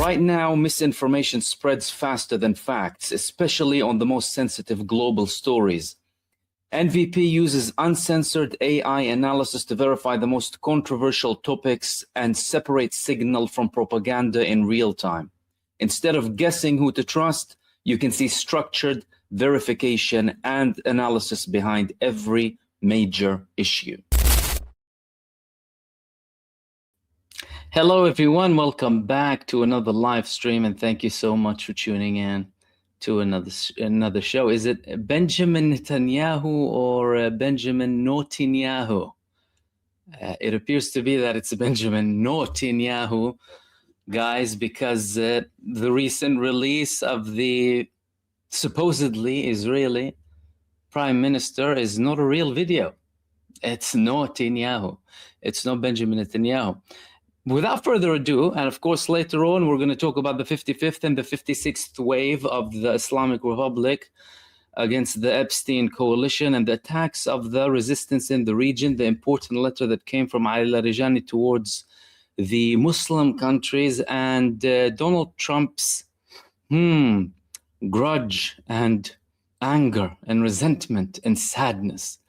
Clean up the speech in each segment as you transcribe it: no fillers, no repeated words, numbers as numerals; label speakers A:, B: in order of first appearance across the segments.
A: Right now, misinformation spreads faster than facts, especially on the most sensitive global stories. NVP uses uncensored AI analysis to verify the most controversial topics and separate signal from propaganda in real time. Instead of guessing who to trust, you can see structured verification and analysis behind every major issue. Hello, everyone. Welcome back to another live stream, and thank you so much for tuning in to another show. Is it Benjamin Netanyahu or Benjamin Netanyahu? It appears to be that it's Benjamin Netanyahu, guys, because the recent release of the supposedly Israeli prime minister is not a real video. It's Netanyahu. It's not Benjamin Netanyahu. Without further ado, and of course later on we're going to talk about the 55th and the 56th wave of the Islamic Republic against the Epstein coalition and the attacks of the resistance in the region, the important letter that came from Ali Larijani towards the Muslim countries, and Donald Trump's grudge and anger and resentment and sadness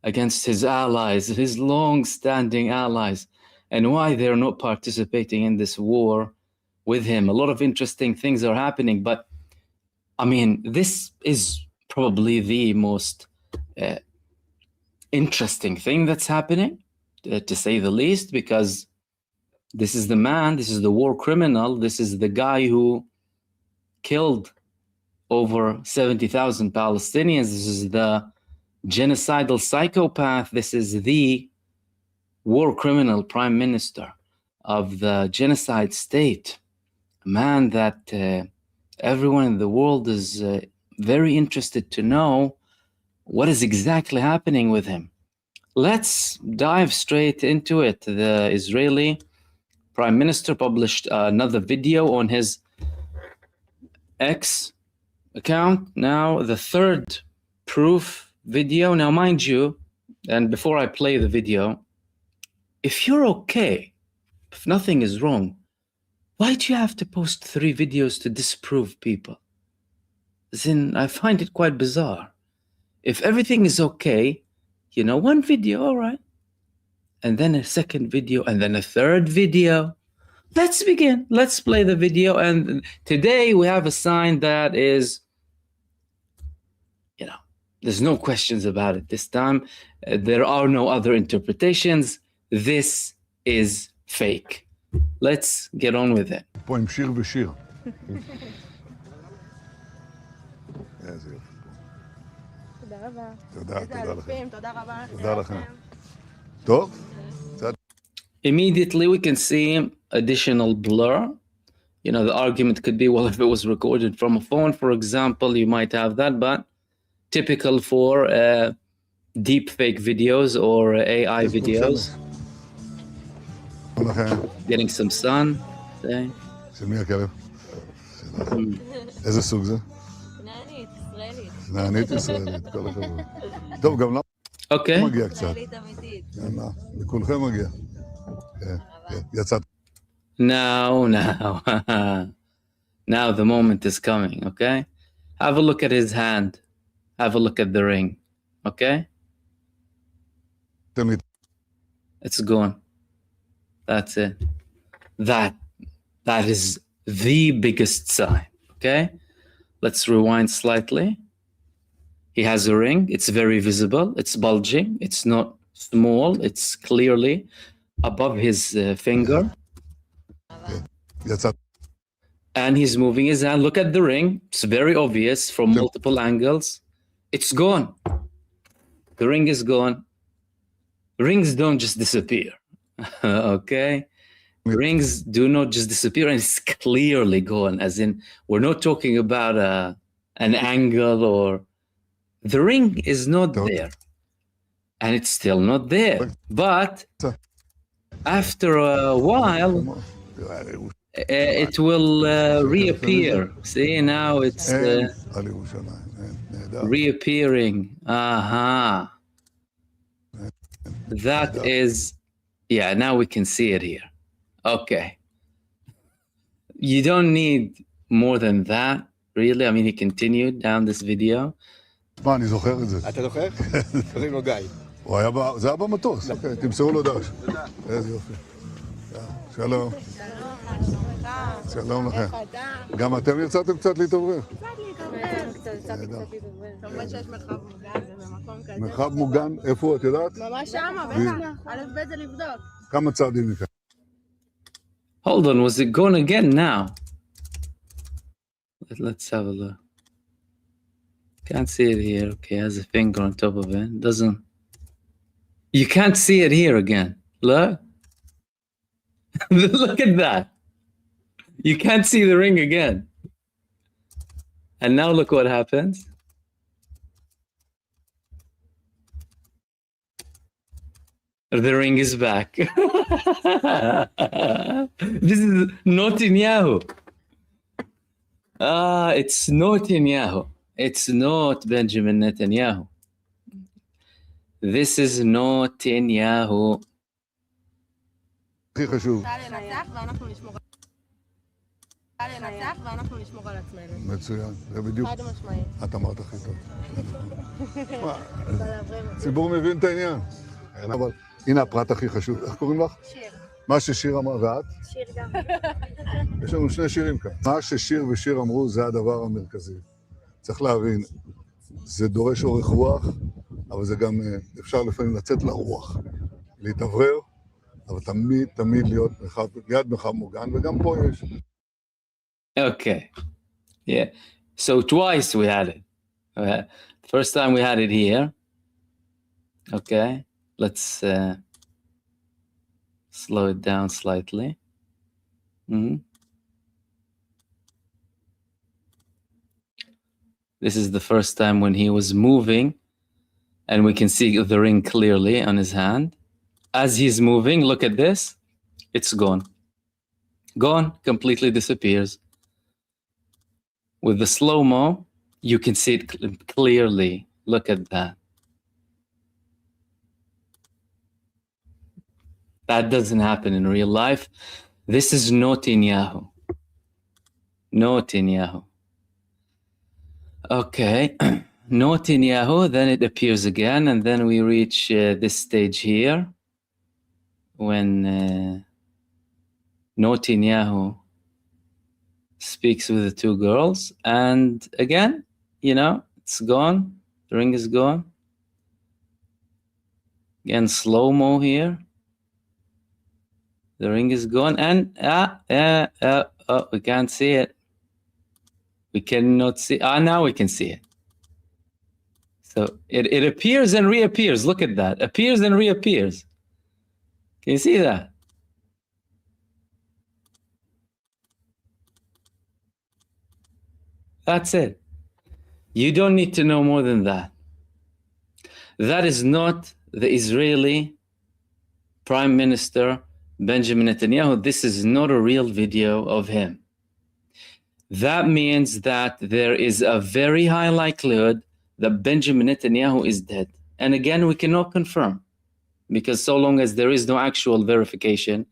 A: against his allies, his long-standing allies, and why they're not participating in this war with him. A lot of interesting things are happening, but I mean, this is probably the most interesting thing that's happening, to say the least, because this is the man, this is the war criminal, this is the guy who killed over 70,000 Palestinians, this is the genocidal psychopath, this is the war criminal prime minister of the genocide state, a man that everyone in the world is very interested to know what is exactly happening with him. Let's dive straight into it. The Israeli prime minister published another video on his X account. Now, the third proof video. Now, mind you, and before I play the video, if you're okay, if nothing is wrong, why do you have to post 3 videos to disprove people? As in, I find it quite bizarre. If everything is okay, you know, 1 video, all right, and then a second video, and then a third video. Let's begin. Let's play the video. And today we have a sign that is, you know, there's no questions about it this time. There are no other interpretations. This is fake. Let's get on with it.
B: פה עם שיר ושיר. איזה יופי.
C: תודה רבה.
B: תודה, תודה לכם.
C: תודה רבה.
B: תודה לכם. טוב?
A: Immediately we can see additional blur. You know, the argument could be, well, if it was recorded from a phone, for example, you might have that, but typical for deepfake videos or AI videos. Getting some sun.
B: של מי הכלב? איזה סוג זה?
C: נענית, ישראלית.
B: נענית ישראלית, כל הכבוד. טוב, גם
A: Okay.
B: מגיע קצת.
C: ישראלית אמיתית.
B: יאללה, לכולכם מגיע. יצאת.
A: Now, now the moment is coming, okay? Have a look at his hand. Have a look at the ring, okay?
B: תן לי.
A: It's gone. That's it. That is the biggest sign, okay? Let's rewind slightly. He has a ring. It's very visible. It's bulging. It's not small. It's clearly above his finger.
B: יצאת.
A: And he's moving his hand. Look at the ring. It's very obvious from multiple angles. It's gone. The ring is gone. Rings don't just disappear. Okay, rings do not just disappear, and it's clearly gone, as in we're not talking about an angle, or the ring is not there, and it's still not there, but after a while it will reappear. See, now it's reappearing. That is, yeah, now we can see it here. Okay. You don't need more than that, really. I mean, he continued down this video.
B: מה, אני זוכר את זה.
D: אתה זוכר? קוראים לו גיא.
B: זה היה במטוס, אוקיי, תמסרו לו דש. איזה יופי. שלום. שלום לכם. גם אתם יצאתם קצת להתעורר?
C: יצאתי קצת להתעורר.
E: כמובן שיש מרחב מוגן, זה במקום כזה.
B: מרחב מוגן, איפה את יודעת?
E: ממש שמה, בטח. א' ב' זה לבדוק.
B: כמה צעדים מכאן?
A: Hold on, was it going again now? Let's have a look. Can't see it here. Okay, has a finger on top of it. Doesn't. You can't see it here again. Look. Look at that. You can't see the ring again. And now look what happens. The ring is back. This is Netanyahu. It's Netanyahu. It's not Benjamin Netanyahu. This is Netanyahu.
B: הכי חשוב.
E: ואנחנו נשמור על עצמנו.
B: מצוין, זה בדיוק.
C: חד משמעית.
B: את אמרת הכי טוב. הציבור מבין את העניין. אבל הנה הפרט הכי חשוב. איך קוראים לך?
C: שיר.
B: מה ששיר אמרה, ואת?
C: שיר גם.
B: יש לנו שני שירים כאן. מה ששיר ושיר אמרו זה הדבר המרכזי. צריך להבין, זה דורש אורך רוח, אבל זה גם אפשר לפעמים לצאת לרוח, להתאוורר, אבל תמיד להיות ליד מרחב מוגן, וגם פה יש.
A: Okay. Yeah. So twice we had it. First time we had it here. Okay. Let's slow it down slightly. This is the first time when he was moving, and we can see the ring clearly on his hand. As he's moving, look at this. It's gone. Gone, completely disappears. With the slow-mo, you can see it clearly. Look at that. That doesn't happen in real life. This is Netanyahu. Netanyahu. Okay. Netanyahu, then it appears again, and then we reach this stage here when Netanyahu speaks with the two girls, and again, you know, it's gone. The ring is gone. Again, slow-mo here. The ring is gone, and we can't see it. We cannot see. Now we can see it. So it appears and reappears. Look at that. Appears and reappears. Can you see that? That's it. You don't need to know more than that. That is not the Israeli Prime Minister Benjamin Netanyahu. This is not a real video of him. That means that there is a very high likelihood that Benjamin Netanyahu is dead. And again, we cannot confirm, because so long as there is no actual verification,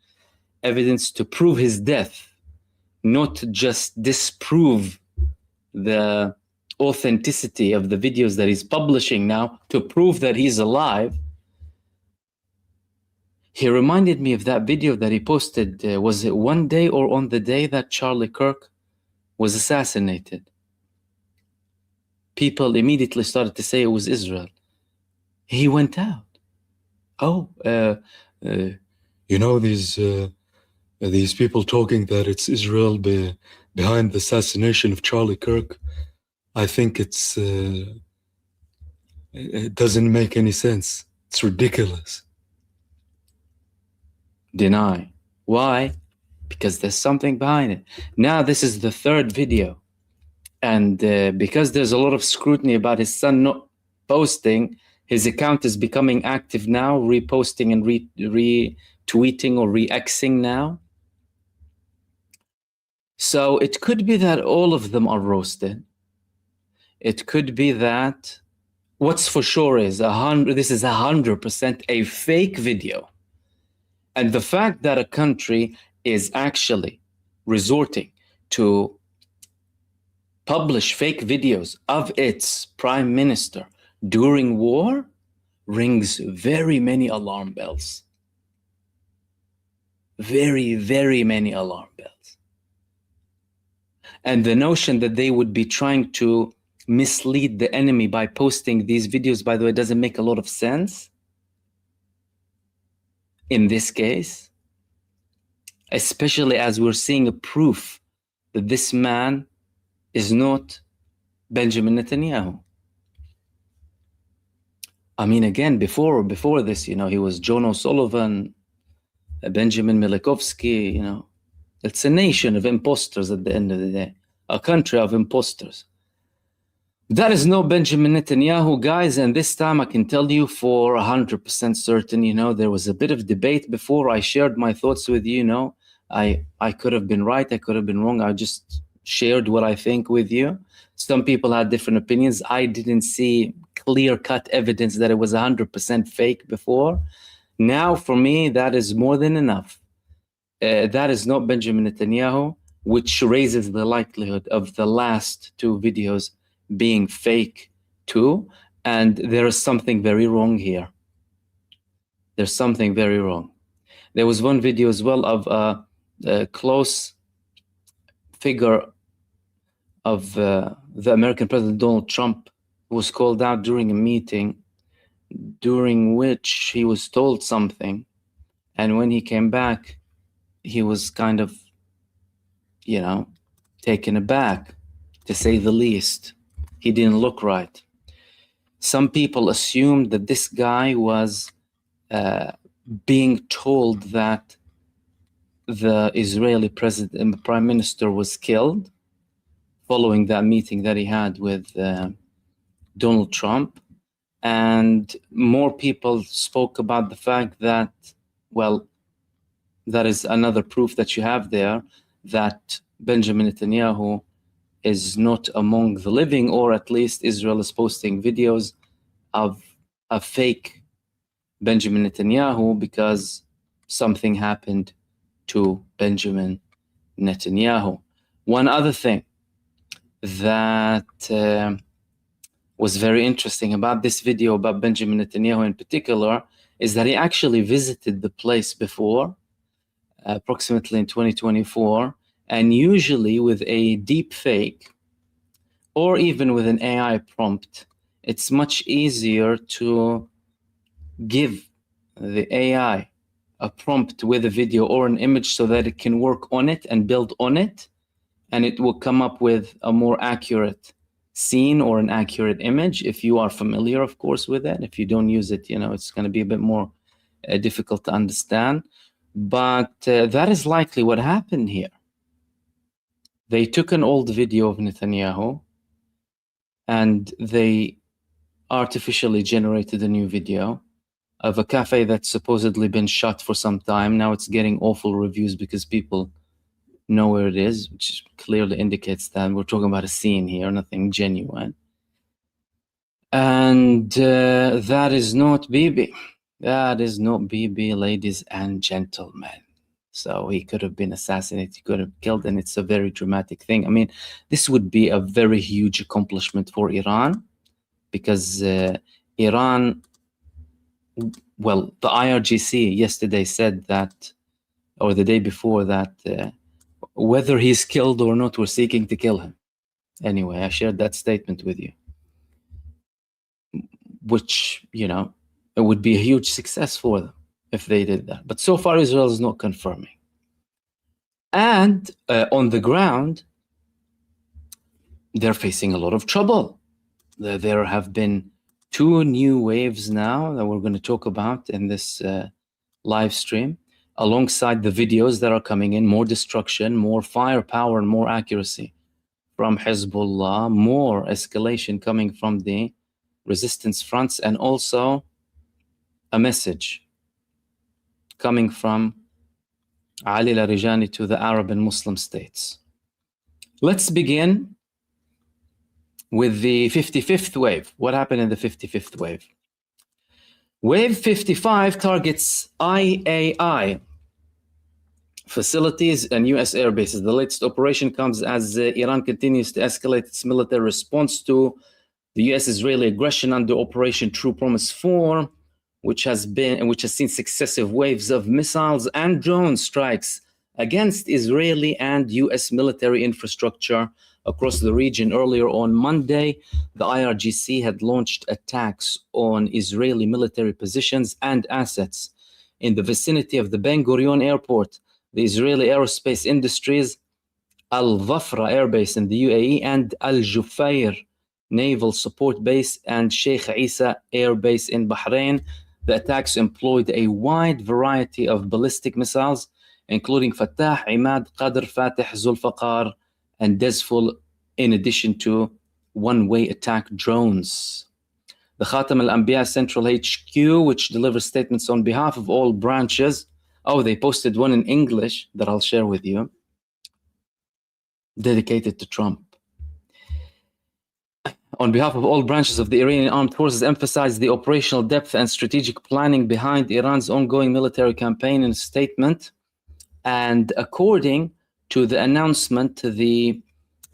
A: evidence to prove his death, not just disprove the authenticity of the videos that he's publishing now to prove that he's alive. He reminded me of that video that he posted, was it one day or on the day that Charlie Kirk was assassinated? People immediately started to say it was Israel. He went out.
F: You know, these people talking that it's Israel behind the assassination of Charlie Kirk. I think it doesn't make any sense. It's ridiculous.
A: Deny. Why? Because there's something behind it. Now this is the third video. And because there's a lot of scrutiny about his son not posting, his account is becoming active now, reposting and retweeting or re-Xing now. So it could be that all of them are roasted. It could be that what's for sure is this is 100% a fake video. And the fact that a country is actually resorting to publish fake videos of its prime minister during war rings very many alarm bells. Very, very many alarm bells. And the notion that they would be trying to mislead the enemy by posting these videos, by the way, doesn't make a lot of sense in this case, especially as we're seeing a proof that this man is not Benjamin Netanyahu. I mean, again, before this, he was John O'Sullivan, Benjamin Milikovsky, It's a nation of imposters at the end of the day, a country of imposters. That is no Benjamin Netanyahu, guys, and this time I can tell you for 100% certain, there was a bit of debate before I shared my thoughts with you, I could have been right, I could have been wrong, I just shared what I think with you. Some people had different opinions. I didn't see clear-cut evidence that it was 100% fake before. Now, for me, that is more than enough. That is not Benjamin Netanyahu, which raises the likelihood of the last two videos being fake too. And there is something very wrong here. There's something very wrong. There was one video as well of a close figure of the American President Donald Trump, who was called out during a meeting during which he was told something. And when he came back, he was kind of, taken aback, to say the least. He didn't look right. Some people assumed that this guy was being told that the Israeli president and prime minister was killed following that meeting that he had with Donald Trump. And more people spoke about the fact that, well, that is another proof that you have there that Benjamin Netanyahu is not among the living, or at least Israel is posting videos of a fake Benjamin Netanyahu because something happened to Benjamin Netanyahu. One other thing that was very interesting about this video about Benjamin Netanyahu in particular is that he actually visited the place before, approximately in 2024, and usually with a deep fake or even with an AI prompt, it's much easier to give the AI a prompt with a video or an image so that it can work on it and build on it, and it will come up with a more accurate scene or an accurate image, if you are familiar, of course, with it. If you don't use it, it's going to be a bit more difficult to understand. But that is likely what happened here. They took an old video of Netanyahu and they artificially generated a new video of a cafe that's supposedly been shut for some time. Now it's getting awful reviews because people know where it is, which clearly indicates that we're talking about a scene here, nothing genuine. And that is not Bibi. That is not Bibi, ladies and gentlemen. So he could have been assassinated, he could have killed, and it's a very dramatic thing. I mean, this would be a very huge accomplishment for Iran, because Iran, well, the IRGC yesterday said that, or the day before that, whether he's killed or not, we're seeking to kill him. Anyway, I shared that statement with you, which, it would be a huge success for them if they did that. But so far, Israel is not confirming. And on the ground, they're facing a lot of trouble. There have been 2 new waves now that we're going to talk about in this live stream, alongside the videos that are coming in, more destruction, more firepower, and more accuracy from Hezbollah, more escalation coming from the resistance fronts, and also a message coming from Ali Larijani to the Arab and Muslim states. Let's begin with the 55th wave. What happened in the 55th wave? Wave 55 targets IAI, facilities and US air bases. The latest operation comes as Iran continues to escalate its military response to the US-Israeli aggression under Operation True Promise 4, which has seen successive waves of missiles and drone strikes against Israeli and US military infrastructure across the region. Earlier on Monday, the IRGC had launched attacks on Israeli military positions and assets in the vicinity of the Ben Gurion airport, the Israeli aerospace industries, Al Dhafra Air Base in the UAE, and Al Jufair Naval Support Base and Sheikh Isa Air Base in Bahrain. The attacks employed a wide variety of ballistic missiles, including Fattah, Imad, Qadr, Fatih, Zulfaqar, and Dezful, in addition to one-way attack drones. The Khatam al-Anbiya Central HQ, which delivers statements on behalf of all branches. Oh, they posted one in English that I'll share with you, dedicated to Trump. On behalf of all branches of the Iranian armed forces, emphasized the operational depth and strategic planning behind Iran's ongoing military campaign in a statement. And according to the announcement, the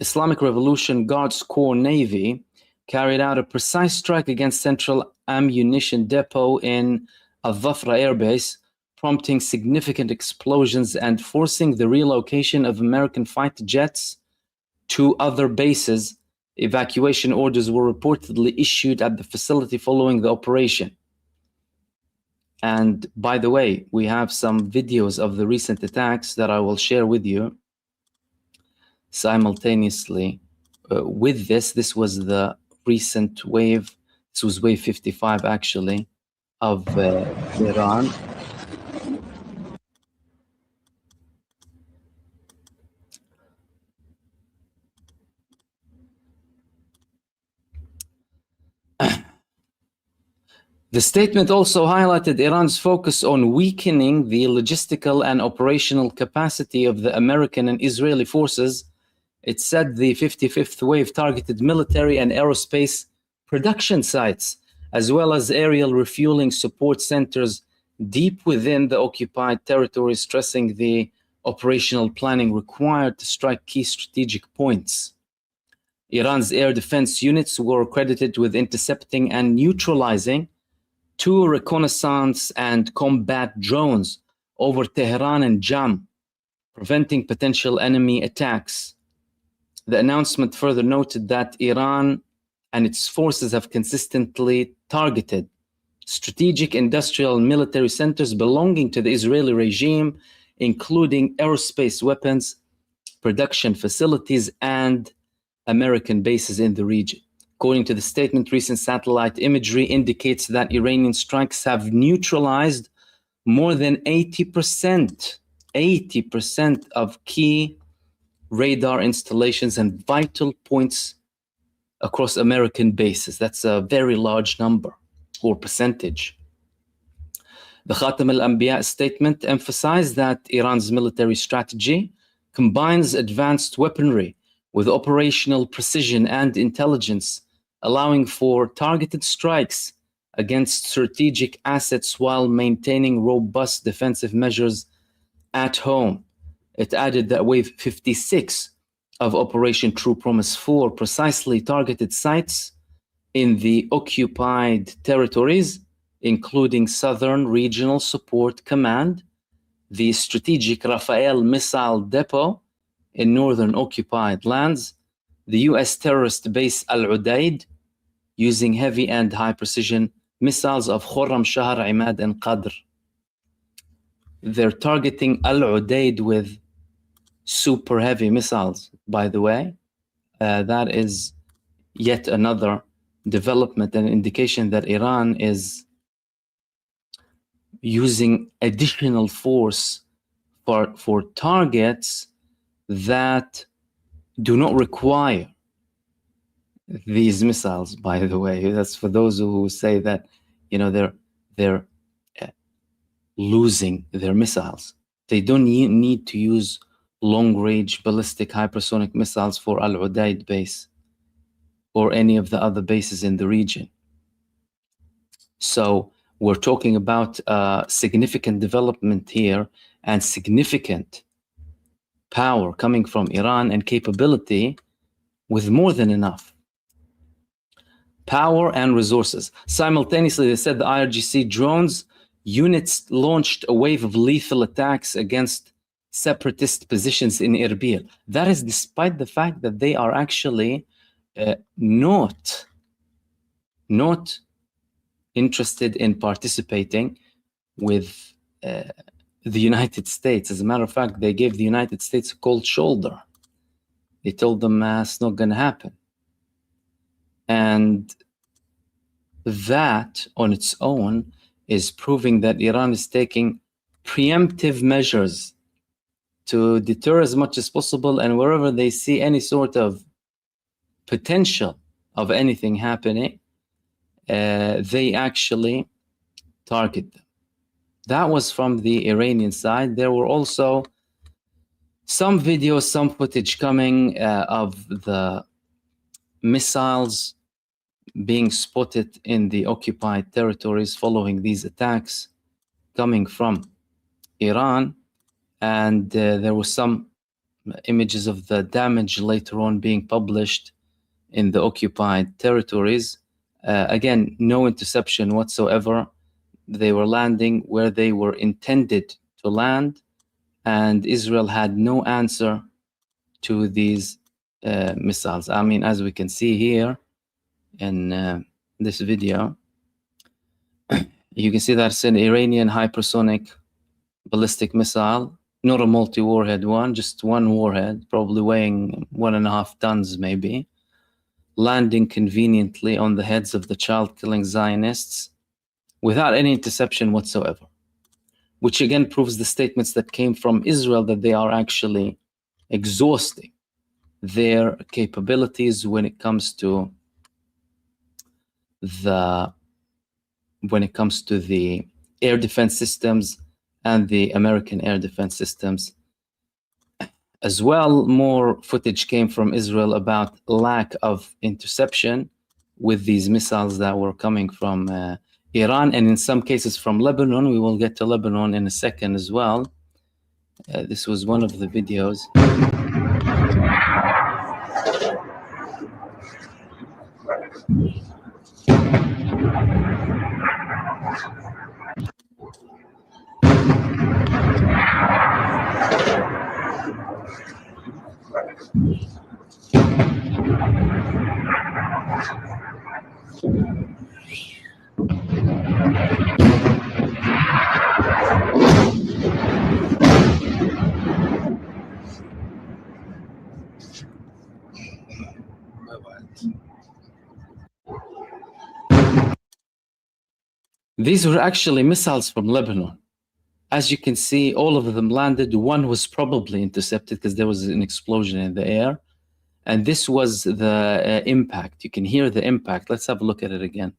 A: Islamic Revolution Guards Corps Navy carried out a precise strike against Central Ammunition Depot in Al Dhafra Air Base, prompting significant explosions and forcing the relocation of American fighter jets to other bases. Evacuation orders were reportedly issued at the facility following the operation. And by the way, we have some videos of the recent attacks that I will share with you simultaneously with this. This was the recent wave. This was wave 55 actually of Iran. The statement also highlighted Iran's focus on weakening the logistical and operational capacity of the American and Israeli forces. It said the 55th wave targeted military and aerospace production sites, as well as aerial refueling support centers deep within the occupied territory, stressing the operational planning required to strike key strategic points. Iran's air defense units were credited with intercepting and neutralizing 2 reconnaissance and combat drones over Tehran and Jam, preventing potential enemy attacks. The announcement further noted that Iran and its forces have consistently targeted strategic industrial and military centers belonging to the Israeli regime, including aerospace weapons production facilities and American bases in the region. According to the statement, recent satellite imagery indicates that Iranian strikes have neutralized more than 80% of key radar installations and vital points across American bases. That's a very large number or percentage. The Khatam al-Anbiya statement emphasized that Iran's military strategy combines advanced weaponry with operational precision and intelligence, allowing for targeted strikes against strategic assets while maintaining robust defensive measures at home. It added that Wave 56 of Operation True Promise 4 precisely targeted sites in the occupied territories, including Southern Regional Support Command, the strategic Rafael Missile Depot in northern occupied lands, the US terrorist base Al-Udaid, using heavy and high-precision missiles of Khorram, Shahar, Imad, and Qadr. They're targeting Al-Udaid with super heavy missiles, by the way. That is yet another development and indication that Iran is using additional force for targets that do not require these missiles, by the way. That's for those who say that, you know, they're losing their missiles. They don't need to use long-range ballistic hypersonic missiles for Al-Udaid base or any of the other bases in the region. So we're talking about significant development here and significant power coming from Iran and capability with more than enough power and resources. Simultaneously, they said the IRGC drones units launched a wave of lethal attacks against separatist positions in Erbil. That is despite the fact that they are actually not interested in participating with the United States. As a matter of fact, they gave the United States a cold shoulder. They told them it's not going to happen. And that on its own is proving that Iran is taking preemptive measures to deter as much as possible, and wherever they see any sort of potential of anything happening, they actually target them. That was from the Iranian side. There were also some videos, some footage coming of the missiles being spotted in the occupied territories following these attacks coming from Iran. And there were some images of the damage later on being published in the occupied territories. Again, no interception whatsoever. They were landing where they were intended to land, and Israel had no answer to these missiles. I mean, as we can see here in this video, you can see that's an Iranian hypersonic ballistic missile, not a multi-warhead one, just one warhead, probably weighing 1.5 tons maybe, landing conveniently on the heads of the child-killing Zionists without any interception whatsoever, which again proves the statements that came from Israel that they are actually exhausting their capabilities when it comes to the air defense systems and the American air defense systems. As well, more footage came from Israel about lack of interception with these missiles that were coming from Iran, and in some cases from Lebanon. We will get to Lebanon in a second as well. This was one of the videos. These were actually missiles from Lebanon. As you can see, all of them landed. One was probably intercepted because there was an explosion in the air. And this was the impact. You can hear the impact. Let's have a look at it again.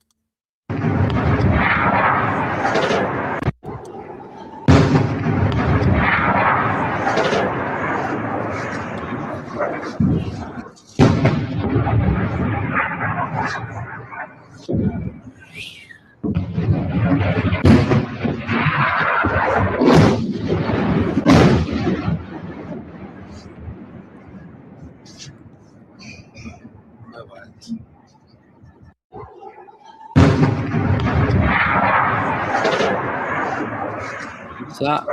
A: So,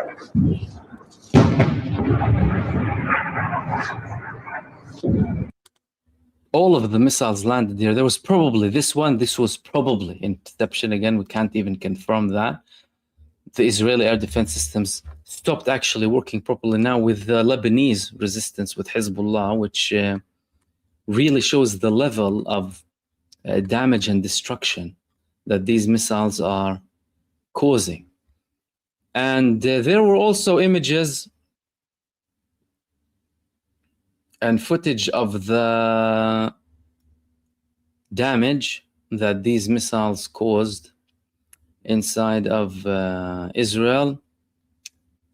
A: all of the missiles landed here. There was probably this was probably interception. Again, we can't even confirm that. The Israeli air defense systems stopped actually working properly now with the Lebanese resistance with Hezbollah, which really shows the level of damage and destruction that these missiles are causing. And there were also images and footage of the damage that these missiles caused inside of Israel.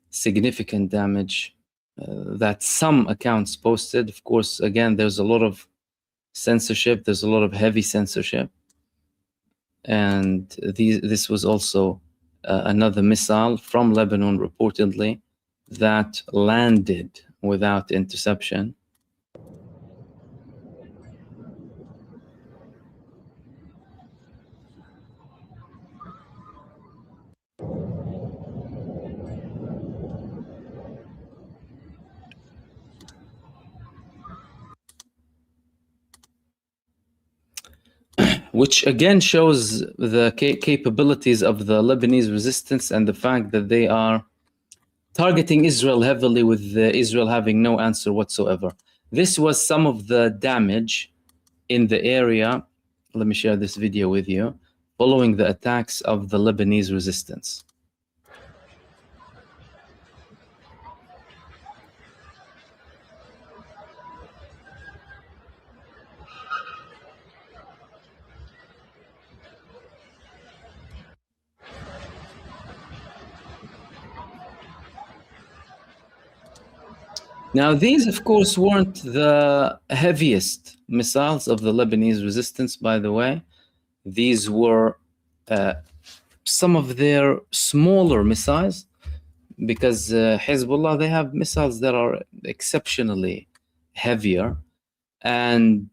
A: Significant damage that some accounts posted. Of course, again, there's a lot of censorship. There's a lot of heavy censorship. and this was also another missile from Lebanon, reportedly, that landed without interception. Which again shows the capabilities of the Lebanese resistance and the fact that they are targeting Israel heavily, with Israel having no answer whatsoever. This was some of the damage in the area. Let me share this video with you, following the attacks of the Lebanese resistance. Now, these, of course, weren't the heaviest missiles of the Lebanese resistance, by the way. These were some of their smaller missiles, because Hezbollah, they have missiles that are exceptionally heavier, and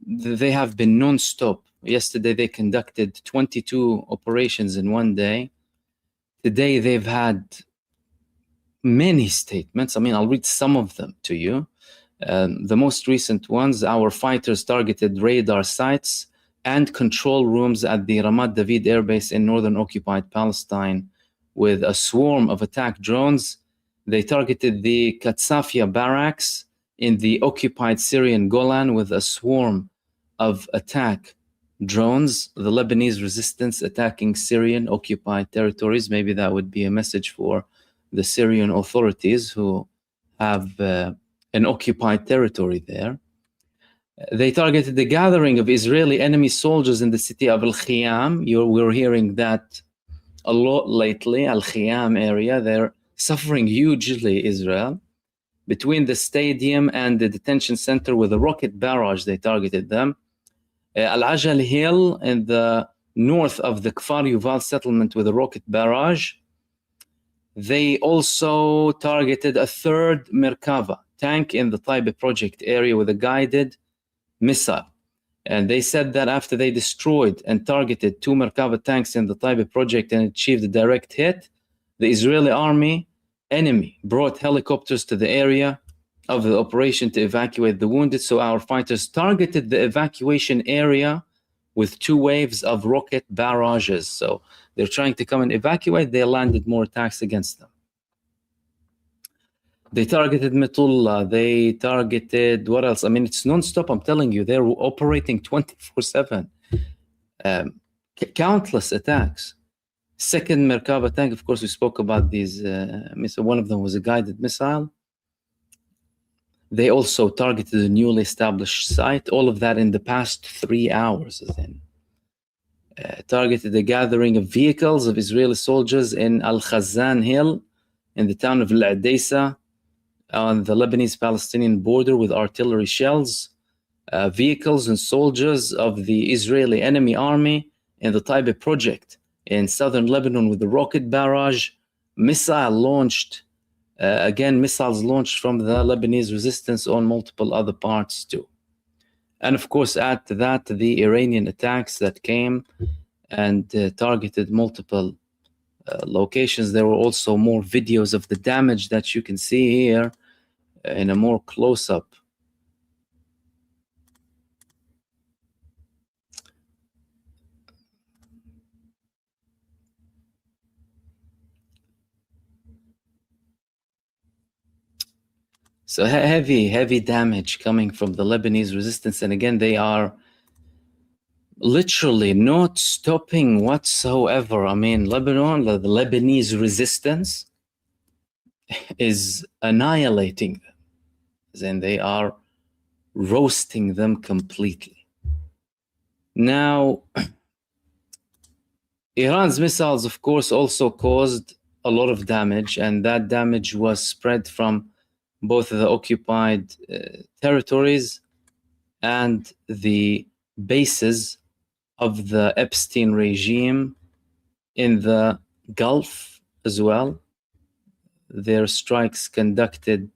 A: they have been non-stop. Yesterday, they conducted 22 operations in one day. Today, they've had many statements. I mean, I'll read some of them to you. The most recent ones: our fighters targeted radar sites and control rooms at the Ramat David Air Base in northern occupied Palestine with a swarm of attack drones. They targeted the Katsafia barracks in the occupied Syrian Golan with a swarm of attack drones. The Lebanese resistance attacking Syrian occupied territories. Maybe that would be a message for the Syrian authorities who have an occupied territory there. They targeted the gathering of Israeli enemy soldiers in the city of Al-Khiyam. We're hearing that a lot lately. Al-Khiyam area, they're suffering hugely, Israel. Between the stadium and the detention center with a rocket barrage, they targeted them. Al-Ajal Hill in the north of the Kfar Yuval settlement with a rocket barrage. They also targeted a third Merkava tank in the Taiba project area with a guided missile. And they said that after they destroyed and targeted two Merkava tanks in the Taiba project and achieved a direct hit, the Israeli enemy brought helicopters to the area of the operation to evacuate the wounded. So our fighters targeted the evacuation area with two waves of rocket barrages. So they're trying to come and evacuate. They landed more attacks against them. They targeted Metullah. They targeted, what else? I mean, it's non-stop. I'm telling you, they're operating 24/7. Countless attacks. Second Merkava tank, of course, we spoke about these. One of them was a guided missile. They also targeted a newly established site. All of that in the past 3 hours. Then targeted a gathering of vehicles of Israeli soldiers in Al-Khazan Hill in the town of Al-Adesa on the Lebanese-Palestinian border with artillery shells. Vehicles and soldiers of the Israeli enemy army in the Taiba project in southern Lebanon with the rocket barrage. Missiles launched from the Lebanese resistance on multiple other parts too. And of course, at that, the Iranian attacks that came and targeted multiple locations. There were also more videos of the damage that you can see here in a more close-up. So heavy damage coming from the Lebanese resistance. And again, they are literally not stopping whatsoever. I mean, Lebanon, the Lebanese resistance is annihilating them. And they are roasting them completely. Now, Iran's missiles, of course, also caused a lot of damage. And that damage was spread from both the occupied territories and the bases of the Epstein regime in the Gulf as well. Their strikes conducted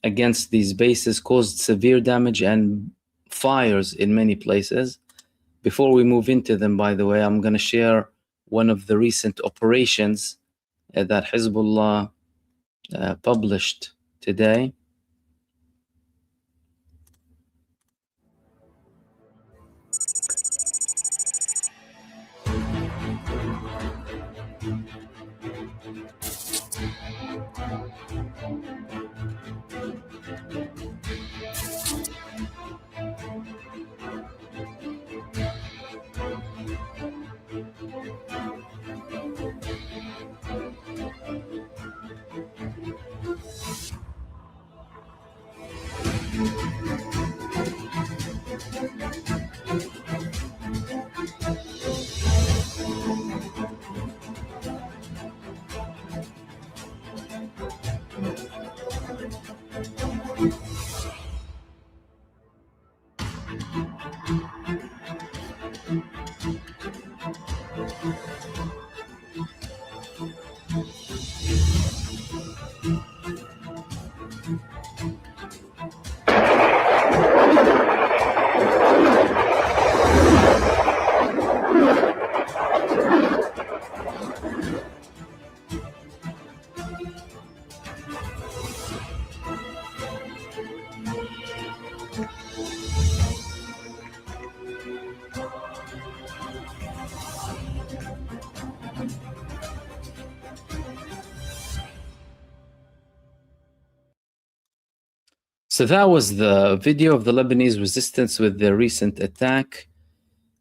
A: against these bases caused severe damage and fires in many places. Before we move into them, by the way, I'm going to share one of the recent operations that Hezbollah published today. So that was the video of the Lebanese resistance with their recent attack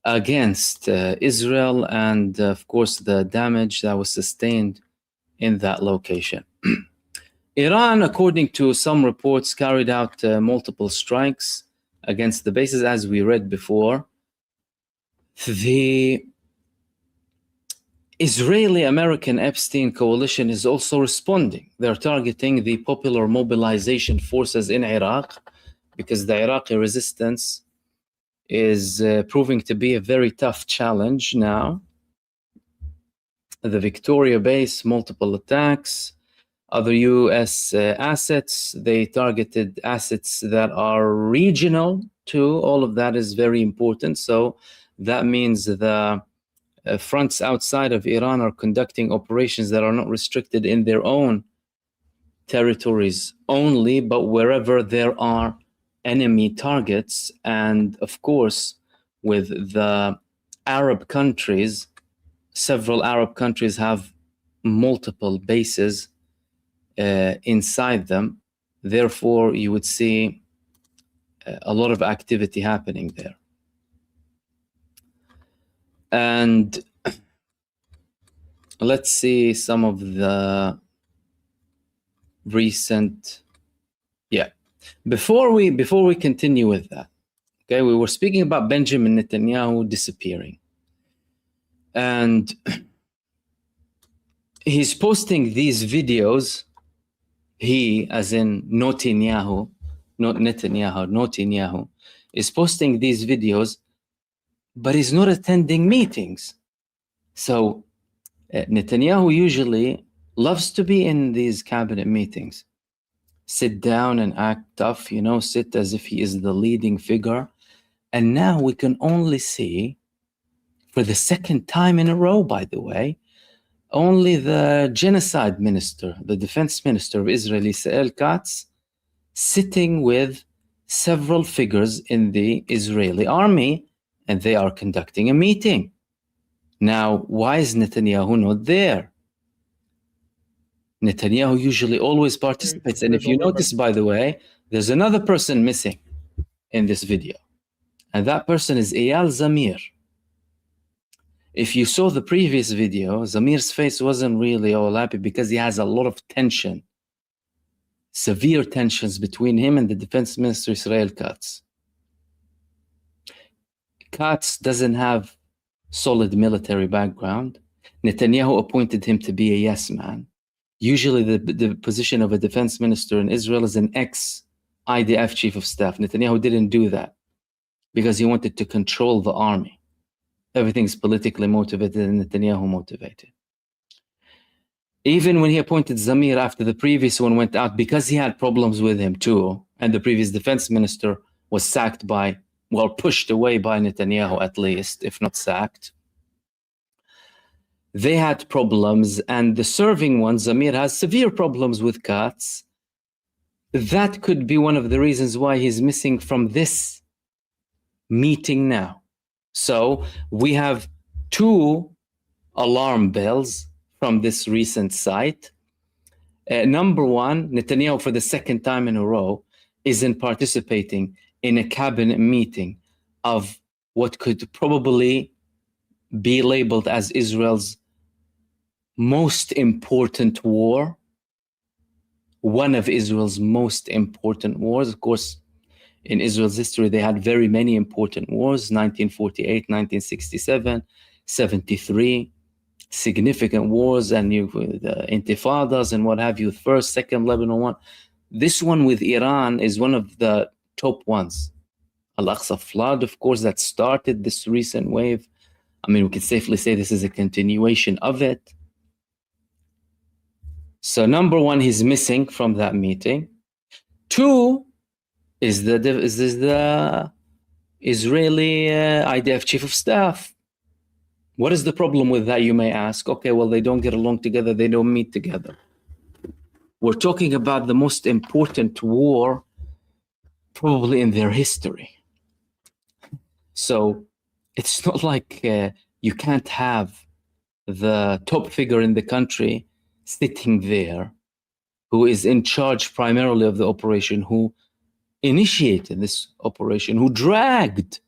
A: against Israel and, of course, the damage that was sustained in that location. Iran, according to some reports, carried out multiple strikes against the bases, as we read before. The Israeli-American Epstein coalition is also responding. They're targeting the Popular Mobilization Forces in Iraq because the Iraqi resistance is proving to be a very tough challenge now. The Victoria base, multiple attacks, other U.S. assets. They targeted assets that are regional too. All of that is very important. So that means the fronts outside of Iran are conducting operations that are not restricted in their own territories only, but wherever there are enemy targets. And of course, with the Arab countries, several Arab countries have multiple bases inside them. Therefore, you would see a lot of activity happening there. And let's see some of the recent, before we continue with that, okay, we were speaking about Benjamin Netanyahu disappearing, and he's posting these videos. He, as in Netanyahu, not Netanyahu, Netanyahu, is posting these videos, but he's not attending meetings. So Netanyahu usually loves to be in these cabinet meetings, sit down and act tough, sit as if he is the leading figure. And now we can only see, for the second time in a row, by the way, only the genocide minister, the defense minister of Israel, Israel Katz, sitting with several figures in the Israeli army, and they are conducting a meeting. Now, why is Netanyahu not there? Netanyahu usually always participates. And if you notice, by the way, there's another person missing in this video. And that person is Eyal Zamir. If you saw the previous video, Zamir's face wasn't really all happy because he has a lot of tension, severe tensions between him and the defense minister, Israel Katz. Katz doesn't have solid military background. Netanyahu appointed him to be a yes man. Usually the position of a defense minister in Israel is an ex-IDF chief of staff. Netanyahu didn't do that. because he wanted to control the army. Everything's politically motivated and Netanyahu motivated. Even when he appointed Zamir after the previous one went out, because he had problems with him too, and the previous defense minister was sacked by, well, pushed away by Netanyahu at least, if not sacked. They had problems, and the serving one, Zamir, has severe problems with Katz. That could be one of the reasons why he's missing from this meeting now. So we have two alarm bells from this recent site. Number one, Netanyahu, for the second time in a row, isn't participating in a cabinet meeting of what could probably be labeled as Israel's most important war, one of Israel's most important wars. Of course, in Israel's history, they had very many important wars: 1948, 1967, 73, significant wars, and the intifadas and what have you, first, second Lebanon one. This one with Iran is one of the top ones. Al-Aqsa flood, of course, that started this recent wave. I mean, we can safely say this is a continuation of it. So number one, he's missing from that meeting. Two is the Israeli IDF chief of staff. What is the problem with that, you may ask? Okay, well, they don't get along together, they don't meet together. We're talking about the most important war probably in their history. So it's not like you can't have the top figure in the country sitting there, who is in charge primarily of the operation, who initiated this operation, who dragged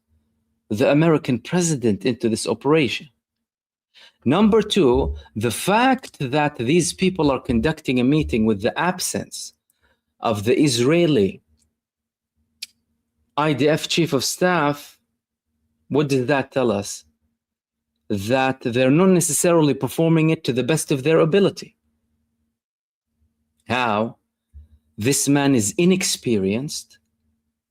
A: the American president into this operation. Number two, the fact that these people are conducting a meeting with the absence of the Israeli IDF chief of staff, what did that tell us? That they're not necessarily performing it to the best of their ability. How? This man is inexperienced.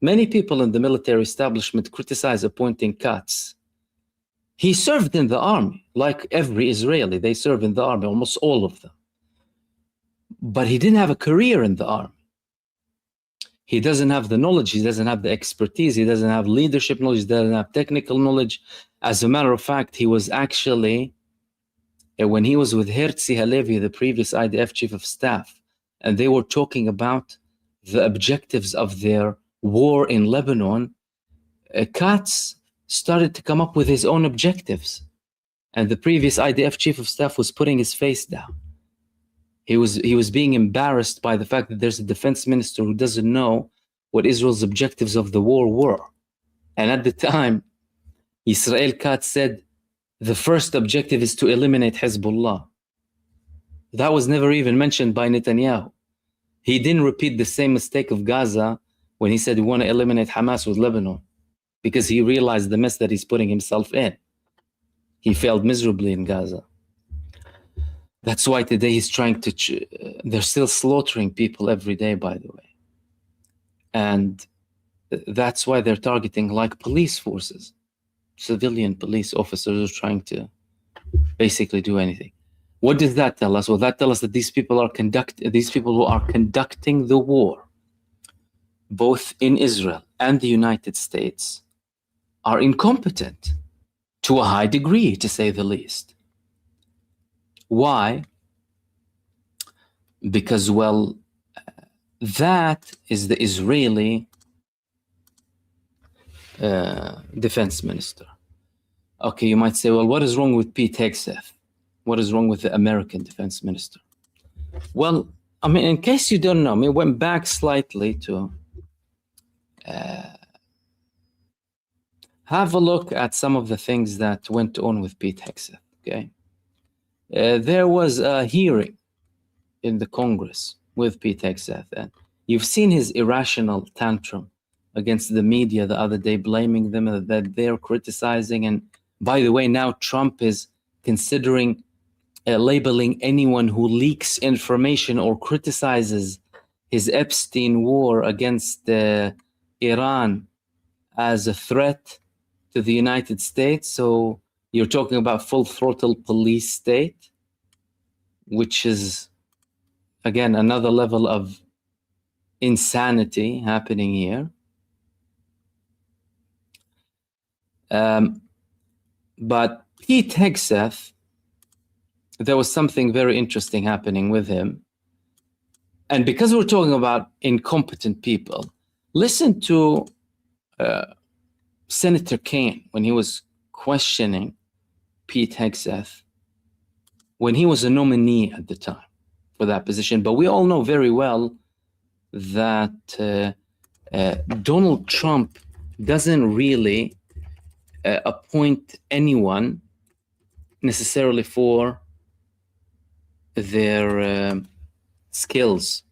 A: Many people in the military establishment criticize appointing Katz. He served in the army, like every Israeli. They serve in the army, almost all of them. But he didn't have a career in the army. He doesn't have the knowledge, he doesn't have the expertise, he doesn't have leadership knowledge, he doesn't have technical knowledge. As a matter of fact, he was actually, when he was with Herzi Halevi, the previous IDF chief of staff, and they were talking about the objectives of their war in Lebanon, Katz started to come up with his own objectives. And the previous IDF chief of staff was putting his face down. He was being embarrassed by the fact that there's a defense minister who doesn't know what Israel's objectives of the war were. And at the time, Israel Katz said, the first objective is to eliminate Hezbollah. That was never even mentioned by Netanyahu. He didn't repeat the same mistake of Gaza when he said we want to eliminate Hamas with Lebanon, because he realized the mess that he's putting himself in. He failed miserably in Gaza. That's why today he's trying to, they're still slaughtering people every day, by the way. And that's why they're targeting like police forces. Civilian police officers are trying to basically do anything. What does that tell us? Well, that tells us that these people who are conducting the war, both in Israel and the United States, are incompetent to a high degree, to say the least. Why? Because, well, that is the Israeli defense minister. Okay, you might say, well, what is wrong with Pete Hegseth? What is wrong with the American defense minister? Well, I mean, in case you don't know, we went back slightly to have a look at some of the things that went on with Pete Hegseth, okay? There was a hearing in the Congress with Pete Hegseth, and you've seen his irrational tantrum against the media the other day, blaming them that they're criticizing. And by the way, now Trump is considering labeling anyone who leaks information or criticizes his Epstein war against Iran as a threat to the United States. So you're talking about full throttle police state, which is, again, another level of insanity happening here. But Pete Hegseth, there was something very interesting happening with him. And because we're talking about incompetent people, listen to Senator Kaine when he was questioning Pete Hegseth, when he was a nominee at the time for that position. But we all know very well that Donald Trump doesn't really appoint anyone necessarily for their skills.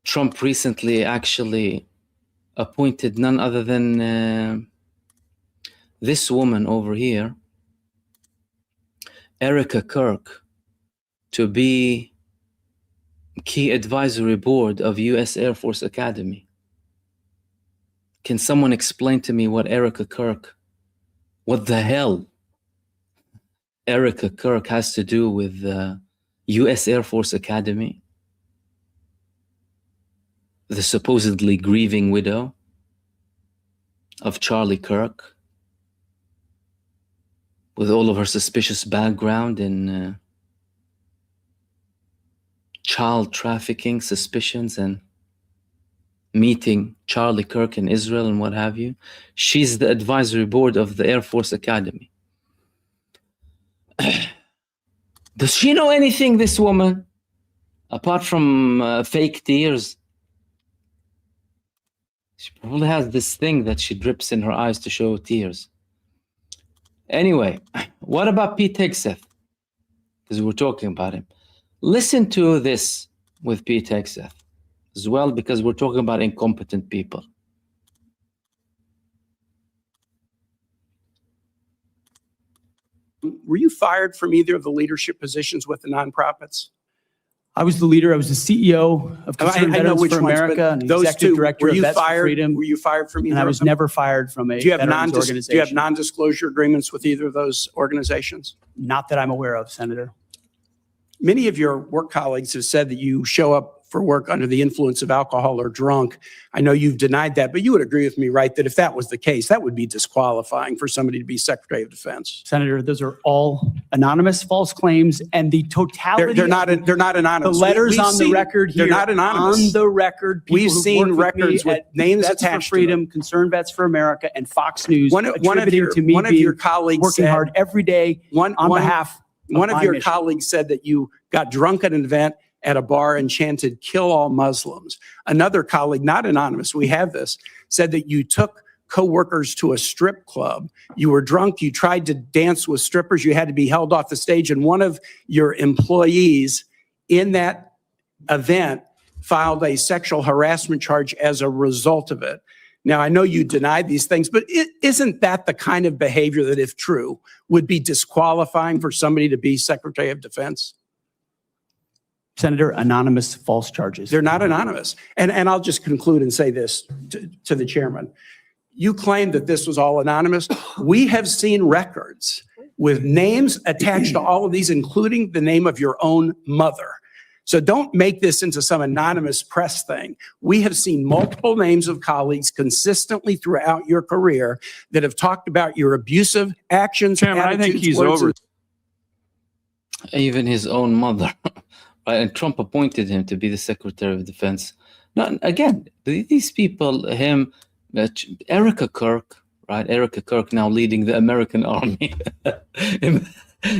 A: Trump recently actually appointed none other than this woman over here, Erica Kirk, to be key advisory board of U.S. Air Force Academy. Can someone explain to me what Erica Kirk, what the hell Erica Kirk has to do with U.S. Air Force Academy? The supposedly grieving widow of Charlie Kirk, with all of her suspicious background in child trafficking suspicions and meeting Charlie Kirk in Israel and what have you. She's the advisory board of the Air Force Academy. Does she know anything, this woman, apart from fake tears? She probably has this thing that she drips in her eyes to show tears. Anyway, what about Pete Hegseth? Because we're talking about him. Listen to this with Pete Hegseth as well, because we're talking about incompetent people.
D: Were you fired from either of the leadership positions with the nonprofits?
G: I was the leader. I was the CEO of Concerned
D: I know
G: Veterans
D: which
G: for
D: ones,
G: America
D: but
G: and
D: those
G: executive
D: two,
G: director
D: were
G: of
D: you
G: Vets for
D: fired?
G: Freedom.
D: Were you fired from either
G: And I
D: of
G: was
D: them?
G: never fired from a
D: Do you have
G: veterans organization.
D: do you have non-disclosure agreements with either of those organizations?
G: Not that I'm aware of, Senator.
D: Many of your work colleagues have said that you show up for work under the influence of alcohol or drunk. I know you've denied that, but you would agree with me, right, that if that was the case, that would be disqualifying for somebody to be Secretary of Defense.
G: Senator, those are all anonymous false claims, and the totality
D: They're not anonymous.
G: the letters
D: We've
G: on the
D: seen-
G: record here.
D: They're not anonymous.
G: On the record, people
D: We've
G: who've
D: seen
G: worked with
D: records
G: me
D: with
G: at
D: names
G: Vets
D: attached
G: for
D: to
G: Freedom, Concerned Vets for America, and Fox News
D: One of
G: attributing
D: your
G: to me being
D: colleagues
G: working
D: said,
G: hard every day on behalf of
D: One of
G: my
D: your
G: mission.
D: colleagues said that you got drunk at an event at a bar and chanted, "Kill all Muslims." Another colleague, not anonymous, we have this, said that you took co-workers to a strip club. You were drunk, you tried to dance with strippers, you had to be held off the stage, and one of your employees in that event filed a sexual harassment charge as a result of it. Now, I know you denied these things, but isn't that the kind of behavior that, if true, would be disqualifying for somebody to be Secretary of Defense?
G: Senator, anonymous false charges.
D: They're not anonymous. And I'll just conclude and say this to the chairman. You claim that this was all anonymous. We have seen records with names attached to all of these, including the name of your own mother. So don't make this into some anonymous press thing. We have seen multiple names of colleagues consistently throughout your career that have talked about your abusive actions.
H: Chairman, I think he's over.
A: Even his own mother. Right? And Trump appointed him to be the Secretary of Defense. Now, again, these people, him, Erica Kirk, right? Erica Kirk now leading the American Army.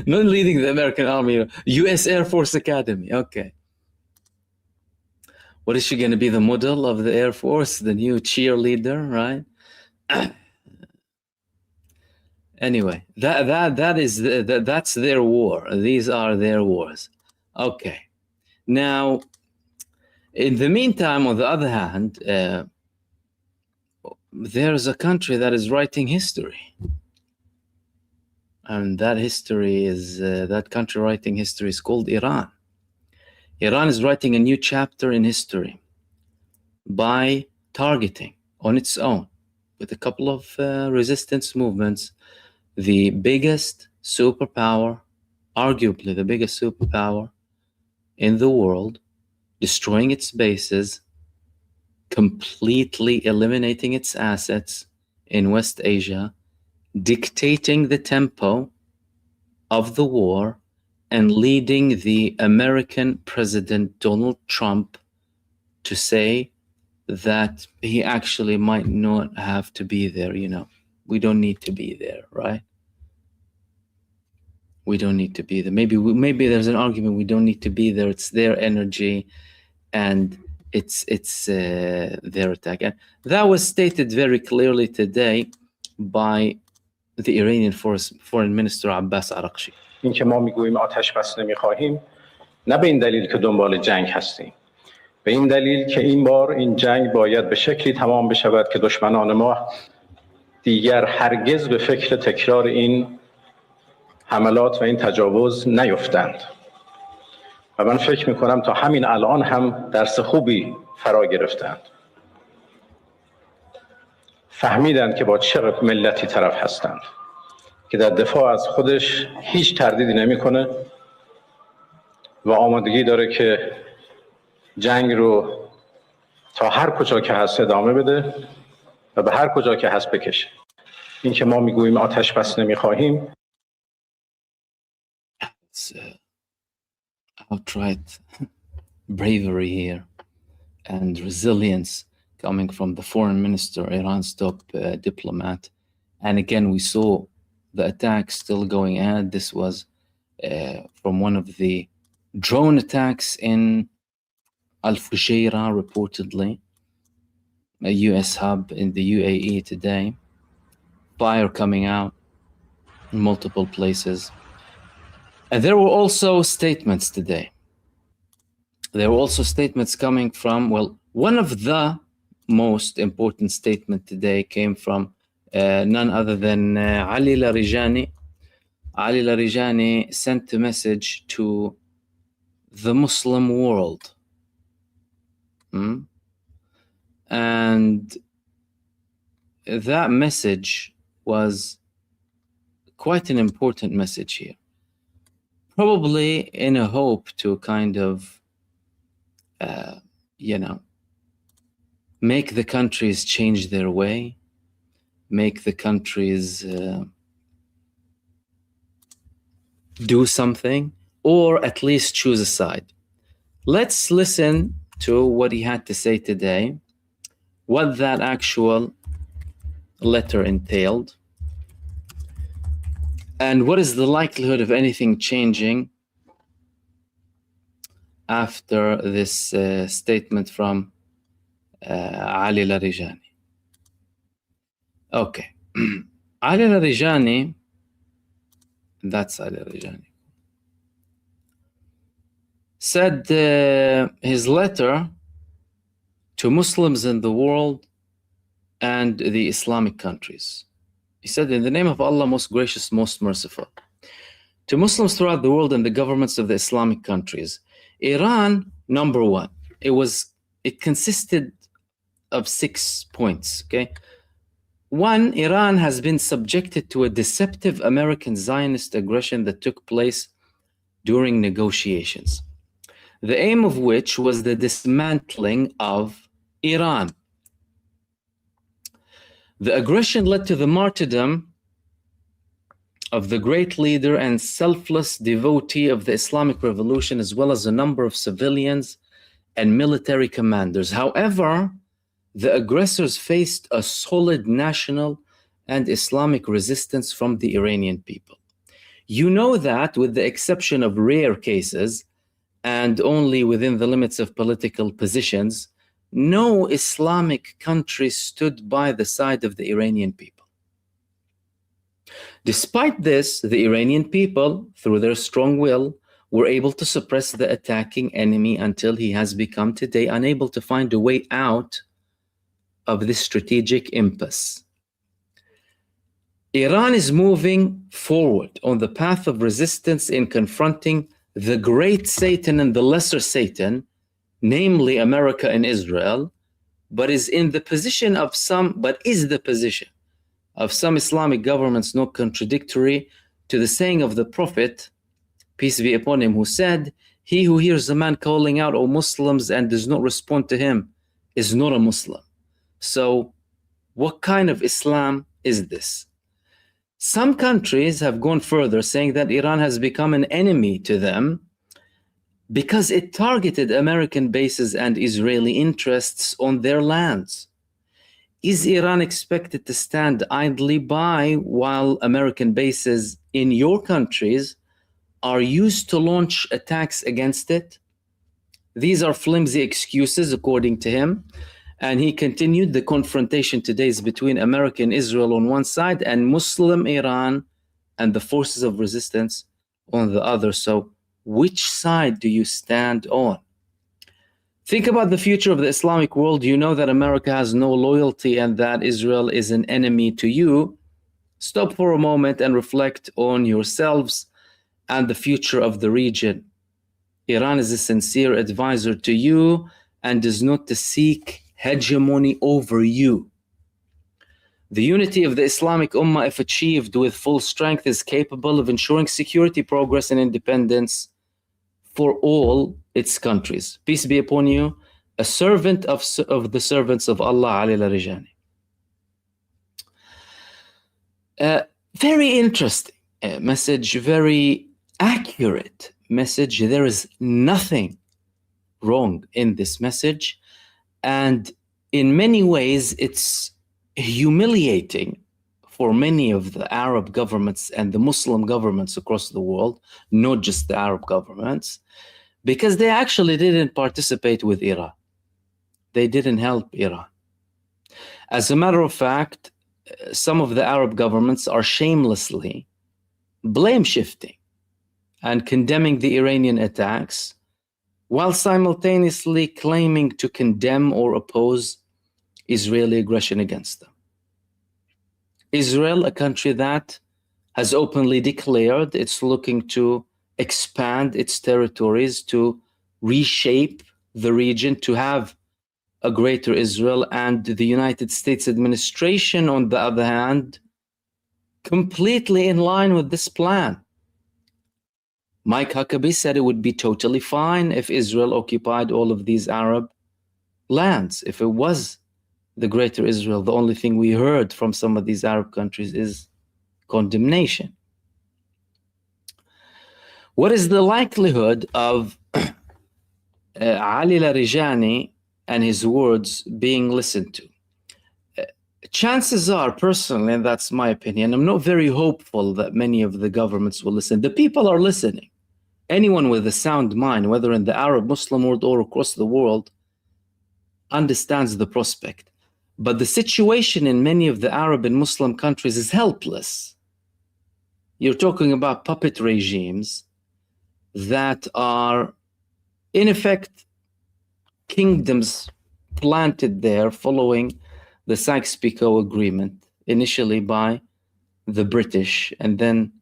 A: Not leading the American Army, U.S. Air Force Academy. Okay. What is she going to be, the model of the Air Force, the new cheerleader, right? Anyway, that's their war. These are their wars. Okay. Now, in the meantime, on the other hand, there's a country that is writing history. And that history is, that country writing history is called Iran. Iran is writing a new chapter in history. by targeting on its own, with a couple of resistance movements, the biggest superpower, arguably the biggest superpower in the world, destroying its bases, completely eliminating its assets in West Asia, dictating the tempo of the war, and leading the American President Donald Trump to say that he actually might not have to be there. You know, we don't need to be there, right? We don't need to be there. Maybe there's an argument we don't need to be there. It's their energy, and it's their attack. And that was stated very clearly today by the Iranian Foreign Minister Abbas Araghchi.
H: این که ما میگوییم آتش بس نمیخواهیم، نه به این دلیل که دنبال جنگ هستیم، به این دلیل که این بار این جنگ باید به شکلی تمام بشود که دشمنان ما دیگر هرگز به فکر تکرار این حملات و این تجاوز نیفتند. و من فکر میکنم تا همین الان هم درس خوبی فرا گرفتند. فهمیدند که با چه ملتی طرف هستند که در دفاع از خودش هیچ تردیدی نمیکنه و آمادگی داره که جنگ رو تا هر کجا که هست ادامه بده و به هر کجا که هست بکشه. این که ما میگوییم آتش بس نمیخواهیم.
A: Outright bravery here and resilience coming from the foreign minister, Iran's top diplomat. And again, we saw the attack still going ahead. This was from one of the drone attacks in Al-Fujairah, reportedly, a US hub in the UAE today. Fire coming out in multiple places. And there were also statements today. There were also statements coming from, well, one of the most important statement today came from none other than Ali Larijani. Ali Larijani sent a message to the Muslim world. And that message was quite an important message here. Probably in a hope to kind of, make the countries change their way, make the countries do something, or at least choose a side. Let's listen to what he had to say today, what that actual letter entailed, and what is the likelihood of anything changing after this statement from Ali Larijani. Okay. Ali Larijani, that's Ali Larijani, said his letter to Muslims in the world and the Islamic countries. He said, in the name of Allah, most gracious, most merciful, to Muslims throughout the world and the governments of the Islamic countries, Iran, number one, it consisted of 6 points, okay? 1, Iran has been subjected to a deceptive American Zionist aggression that took place during negotiations, the aim of which was the dismantling of Iran. The aggression led to the martyrdom of the great leader and selfless devotee of the Islamic Revolution, as well as a number of civilians and military commanders. However, the aggressors faced a solid national and Islamic resistance from the Iranian people. You know that, with the exception of rare cases and only within the limits of political positions, no Islamic country stood by the side of the Iranian people. Despite this, the Iranian people, through their strong will, were able to suppress the attacking enemy until he has become today unable to find a way out of this strategic impasse. Iran is moving forward on the path of resistance in confronting the great Satan and the lesser Satan, namely America and Israel, but is the position of some Islamic governments not contradictory to the saying of the Prophet, peace be upon him, who said, "He who hears a man calling out, 'O Muslims,' and does not respond to him is not a Muslim." So what kind of Islam is this? Some countries have gone further, saying that Iran has become an enemy to them because it targeted American bases and Israeli interests on their lands. Is Iran expected to stand idly by while American bases in your countries are used to launch attacks against it? These are flimsy excuses, according to him. And he continued, the confrontation today is between America and Israel on one side and Muslim Iran and the forces of resistance on the other. So which side do you stand on? Think about the future of the Islamic world. You know that America has no loyalty and that Israel is an enemy to you. Stop for a moment and reflect on yourselves and the future of the region. Iran is a sincere advisor to you and does not to seek hegemony over you. The unity of the Islamic Ummah, if achieved with full strength, is capable of ensuring security, progress, and independence for all its countries. Peace be upon you, a servant of the servants of Allah, Ali Larijani. Very interesting message, very accurate message. There is nothing wrong in this message. And in many ways, it's humiliating for many of the Arab governments and the Muslim governments across the world, not just the Arab governments, because they actually didn't participate with Iran. They didn't help Iran. As a matter of fact, some of the Arab governments are shamelessly blame shifting and condemning the Iranian attacks while simultaneously claiming to condemn or oppose Israeli aggression against them. Israel, a country that has openly declared it's looking to expand its territories, to reshape the region, to have a greater Israel, and the United States administration, on the other hand, completely in line with this plan. Mike Huckabee said it would be totally fine if Israel occupied all of these Arab lands. If it was the greater Israel, the only thing we heard from some of these Arab countries is condemnation. What is the likelihood of Ali Larijani and his words being listened to? Chances are, personally, and that's my opinion, I'm not very hopeful that many of the governments will listen. The people are listening. Anyone with a sound mind, whether in the Arab Muslim world or across the world, understands the prospect. But the situation in many of the Arab and Muslim countries is helpless. You're talking about puppet regimes that are, in effect, kingdoms planted there following the Sykes-Picot Agreement, initially by the British and then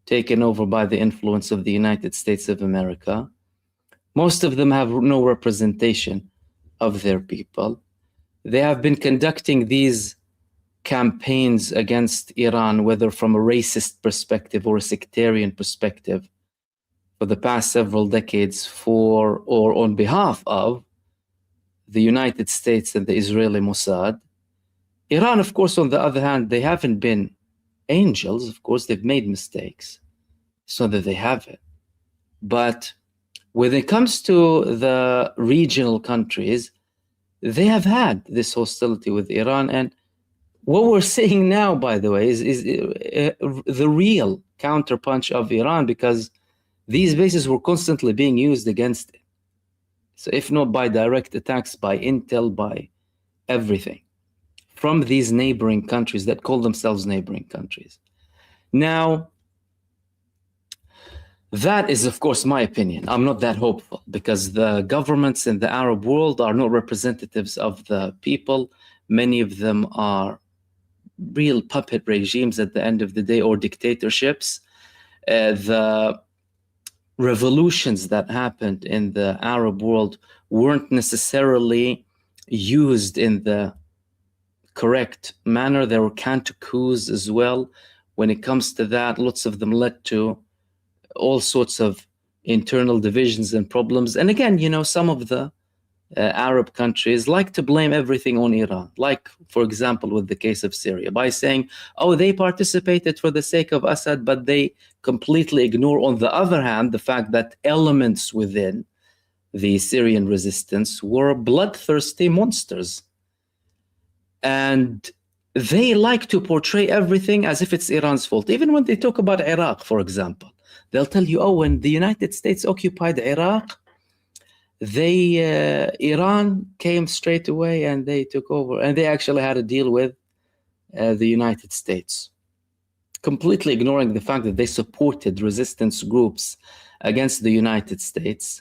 A: taken over by the influence of the United States of America. Most of them have no representation of their people. They have been conducting these campaigns against Iran, whether from a racist perspective or a sectarian perspective, for the past several decades for or on behalf of the United States and the Israeli Mossad. Iran, of course, on the other hand, they haven't been angels. Of course, they've made mistakes, so that they haven't. But when it comes to the regional countries, they have had this hostility with Iran. And what we're seeing now, by the way, is the real counterpunch of Iran, because these bases were constantly being used against it. So if not by direct attacks, by intel, by everything, from these neighboring countries that call themselves neighboring countries. Now, that is, of course, my opinion. I'm not that hopeful because the governments in the Arab world are not representatives of the people. Many of them are real puppet regimes at the end of the day, or dictatorships. The revolutions that happened in the Arab world weren't necessarily used in the correct manner. There were counter coups as well. When it comes to that, lots of them led to all sorts of internal divisions and problems. And again, you know, some of the Arab countries like to blame everything on Iran, like, for example, with the case of Syria, by saying, oh, they participated for the sake of Assad, but they completely ignore, on the other hand, the fact that elements within the Syrian resistance were bloodthirsty monsters. And they like to portray everything as if it's Iran's fault. Even when they talk about Iraq, for example, they'll tell you, oh, when the United States occupied Iraq, Iran came straight away and they took over, and they actually had a deal with the United States, completely ignoring the fact that they supported resistance groups against the United States,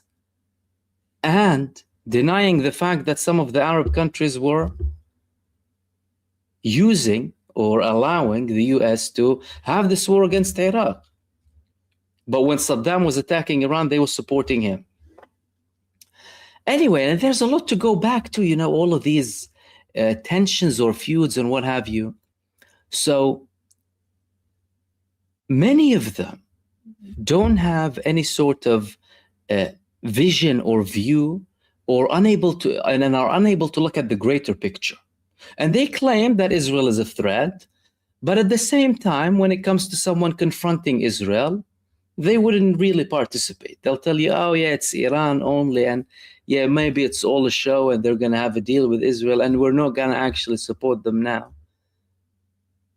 A: and denying the fact that some of the Arab countries were using or allowing the US to have this war against Iraq. But when Saddam was attacking Iran, they were supporting him. Anyway, and there's a lot to go back to, you know, all of these tensions or feuds and what have you. So many of them don't have any sort of vision or view, or are unable to look at the greater picture. And they claim that Israel is a threat, but at the same time, when it comes to someone confronting Israel, they wouldn't really participate. They'll tell you, oh yeah, it's Iran only, and yeah, maybe it's all a show and they're going to have a deal with Israel and we're not going to actually support them now,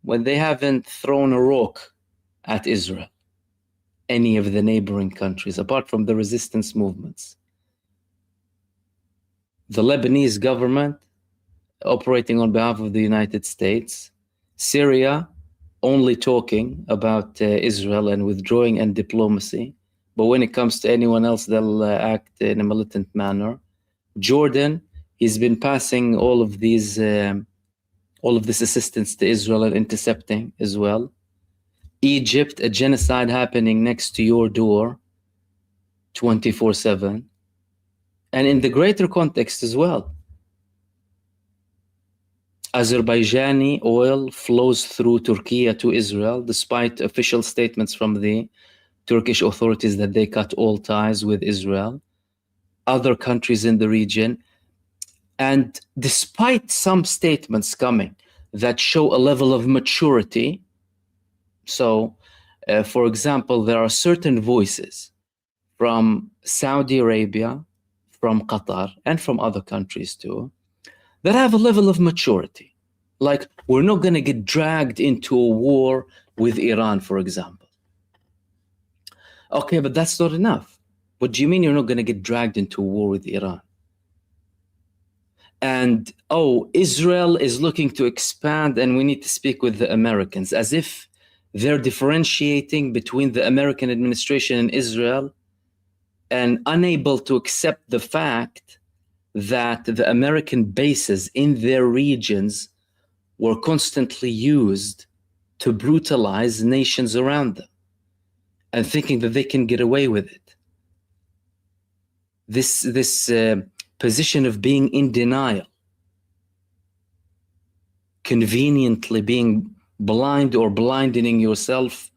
A: when they haven't thrown a rock at Israel, any of the neighboring countries, apart from the resistance movements. The Lebanese government operating on behalf of the United States, Syria only talking about Israel and withdrawing and diplomacy, but when it comes to anyone else, they'll act in a militant manner. Jordan, he's been passing all of this assistance to Israel and intercepting as well. Egypt, a genocide happening next to your door, 24/7, and in the greater context as well. Azerbaijani oil flows through Turkey to Israel, despite official statements from the Turkish authorities that they cut all ties with Israel. Other countries in the region. And despite some statements coming that show a level of maturity, so for example, there are certain voices from Saudi Arabia, from Qatar, and from other countries too, that have a level of maturity. Like, we're not going to get dragged into a war with Iran, for example. Okay, but that's not enough. What do you mean you're not going to get dragged into a war with Iran? And, oh, Israel is looking to expand and we need to speak with the Americans, as if they're differentiating between the American administration and Israel, and unable to accept the fact that the American bases in their regions were constantly used to brutalize nations around them, and thinking that they can get away with it. This position of being in denial, conveniently being blind or blinding yourself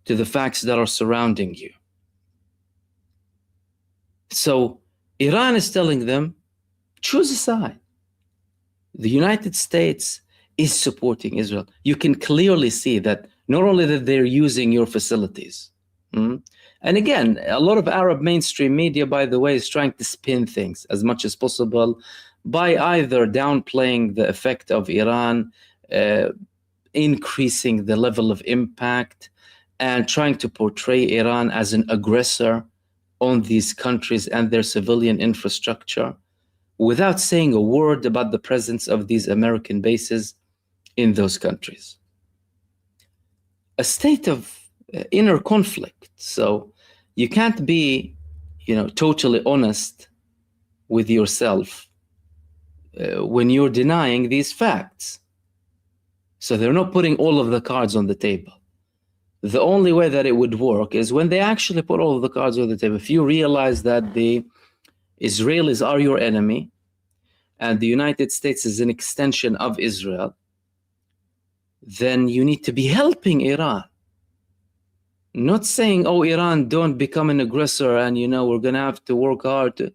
A: to the facts that are surrounding you. So Iran is telling them, choose a side. The United States is supporting Israel. You can clearly see that not only that they're using your facilities. And again, a lot of Arab mainstream media, by the way, is trying to spin things as much as possible by either downplaying the effect of Iran, increasing the level of impact, and trying to portray Iran as an aggressor on these countries and their civilian infrastructure, without saying a word about the presence of these American bases in those countries. A state of inner conflict. So you can't be, totally honest with yourself when you're denying these facts. So they're not putting all of the cards on the table. The only way that it would work is when they actually put all of the cards on the table. If you realize that the Israelis are your enemy, and the United States is an extension of Israel, then you need to be helping Iran. Not saying, oh, Iran, don't become an aggressor and, you know, we're going to have to work hard to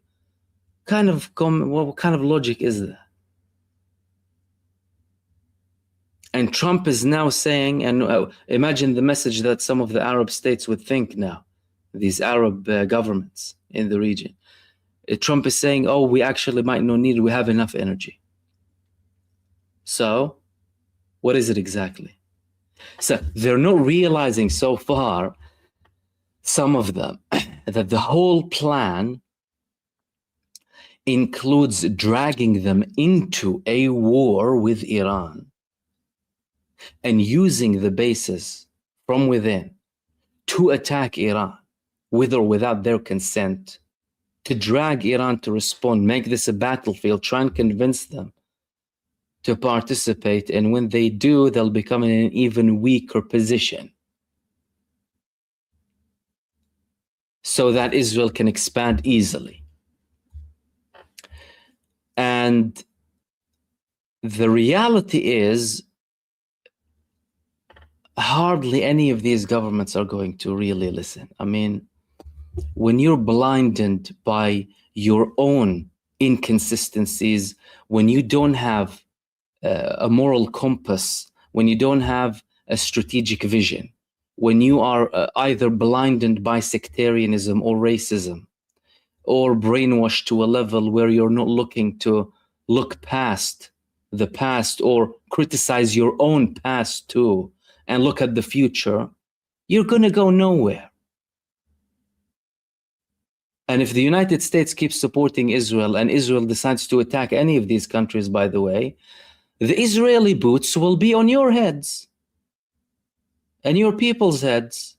A: what kind of logic is that? And Trump is now saying, and imagine the message that some of the Arab states would think now, these Arab governments in the region. Trump is saying, oh, we actually might not need it, we have enough energy. So, what is it exactly? So, they're not realizing so far, some of them, that the whole plan includes dragging them into a war with Iran and using the bases from within to attack Iran, with or without their consent, to drag Iran to respond, make this a battlefield, try and convince them to participate. And when they do, they'll become in an even weaker position so that Israel can expand easily. And the reality is, hardly any of these governments are going to really listen. I mean, when you're blinded by your own inconsistencies, when you don't have a moral compass, when you don't have a strategic vision, when you are either blinded by sectarianism or racism, or brainwashed to a level where you're not looking to look past the past or criticize your own past too, and look at the future, you're going to go nowhere. And if the United States keeps supporting Israel and Israel decides to attack any of these countries, by the way, the Israeli boots will be on your heads and your people's heads.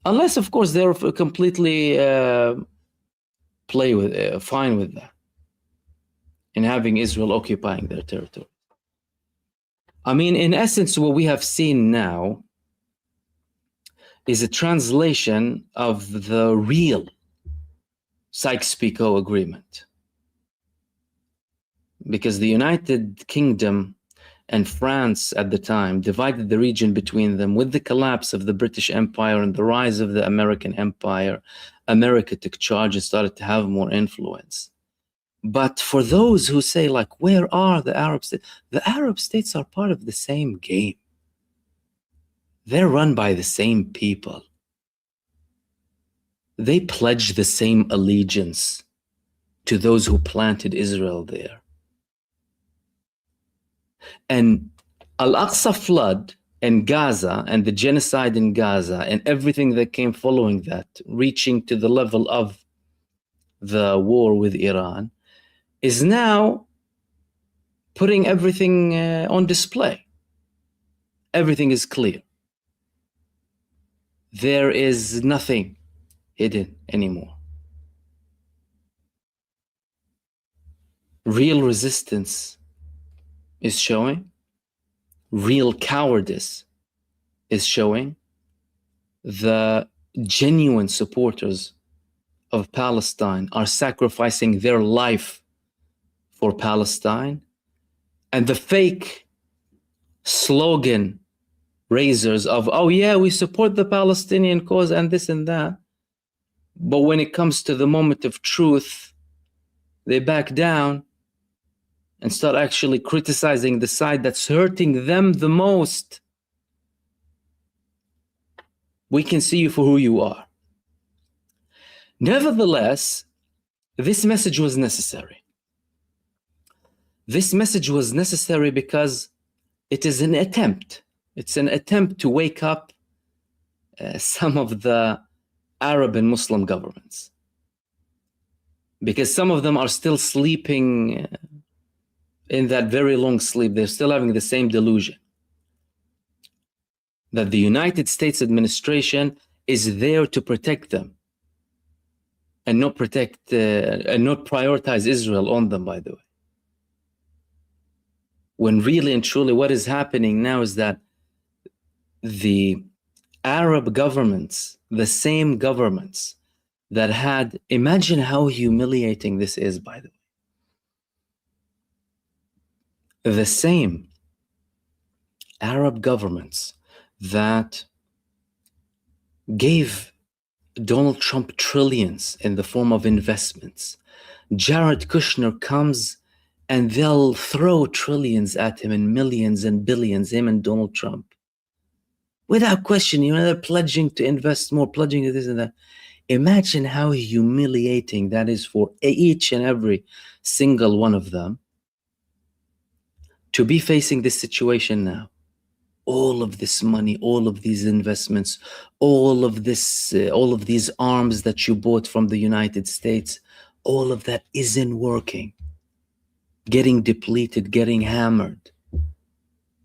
A: Unless, of course, they're completely fine with that, in having Israel occupying their territory. I mean, in essence, what we have seen now is a translation of the real Sykes-Picot Agreement. Because the United Kingdom and France at the time divided the region between them. With the collapse of the British Empire and the rise of the American Empire, America took charge and started to have more influence. But for those who say, like, where are the Arab states? The Arab states are part of the same game. They're run by the same people. They pledge the same allegiance to those who planted Israel there. And Al-Aqsa flood and Gaza and the genocide in Gaza and everything that came following that, reaching to the level of the war with Iran, is now putting everything on display. Everything is clear. There is nothing hidden anymore. Real resistance is showing. Real cowardice is showing. The genuine supporters of Palestine are sacrificing their life for Palestine, and the fake slogan raisers of, oh yeah, we support the Palestinian cause and this and that, but when it comes to the moment of truth, they back down and start actually criticizing the side that's hurting them the most. We can see you for who you are. Nevertheless, this message was necessary. This message was necessary because it is an attempt. It's an attempt to wake up some of the Arab and Muslim governments, because some of them are still sleeping in that very long sleep. They're still having the same delusion that the United States administration is there to protect them and not prioritize Israel on them, by the way. When really and truly what is happening now is that the Arab governments, the same governments that had, imagine how humiliating this is, by the way. The same Arab governments that gave Donald Trump trillions in the form of investments. Jared Kushner comes and they'll throw trillions at him and millions and billions, him and Donald Trump. Without question, they're pledging to invest more, pledging to this and that. Imagine how humiliating that is for each and every single one of them to be facing this situation now. All of this money, all of these investments, all of these arms that you bought from the United States, all of that isn't working. Getting depleted, getting hammered,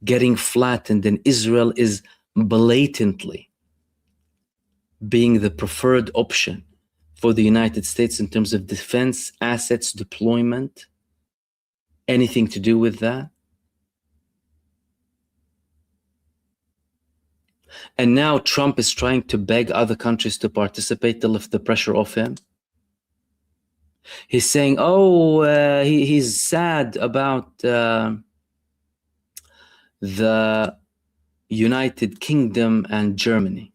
A: getting flattened, and Israel is blatantly being the preferred option for the United States in terms of defense, assets, deployment, anything to do with that. And now Trump is trying to beg other countries to participate to lift the pressure off him. He's saying, he's sad about the United Kingdom and Germany.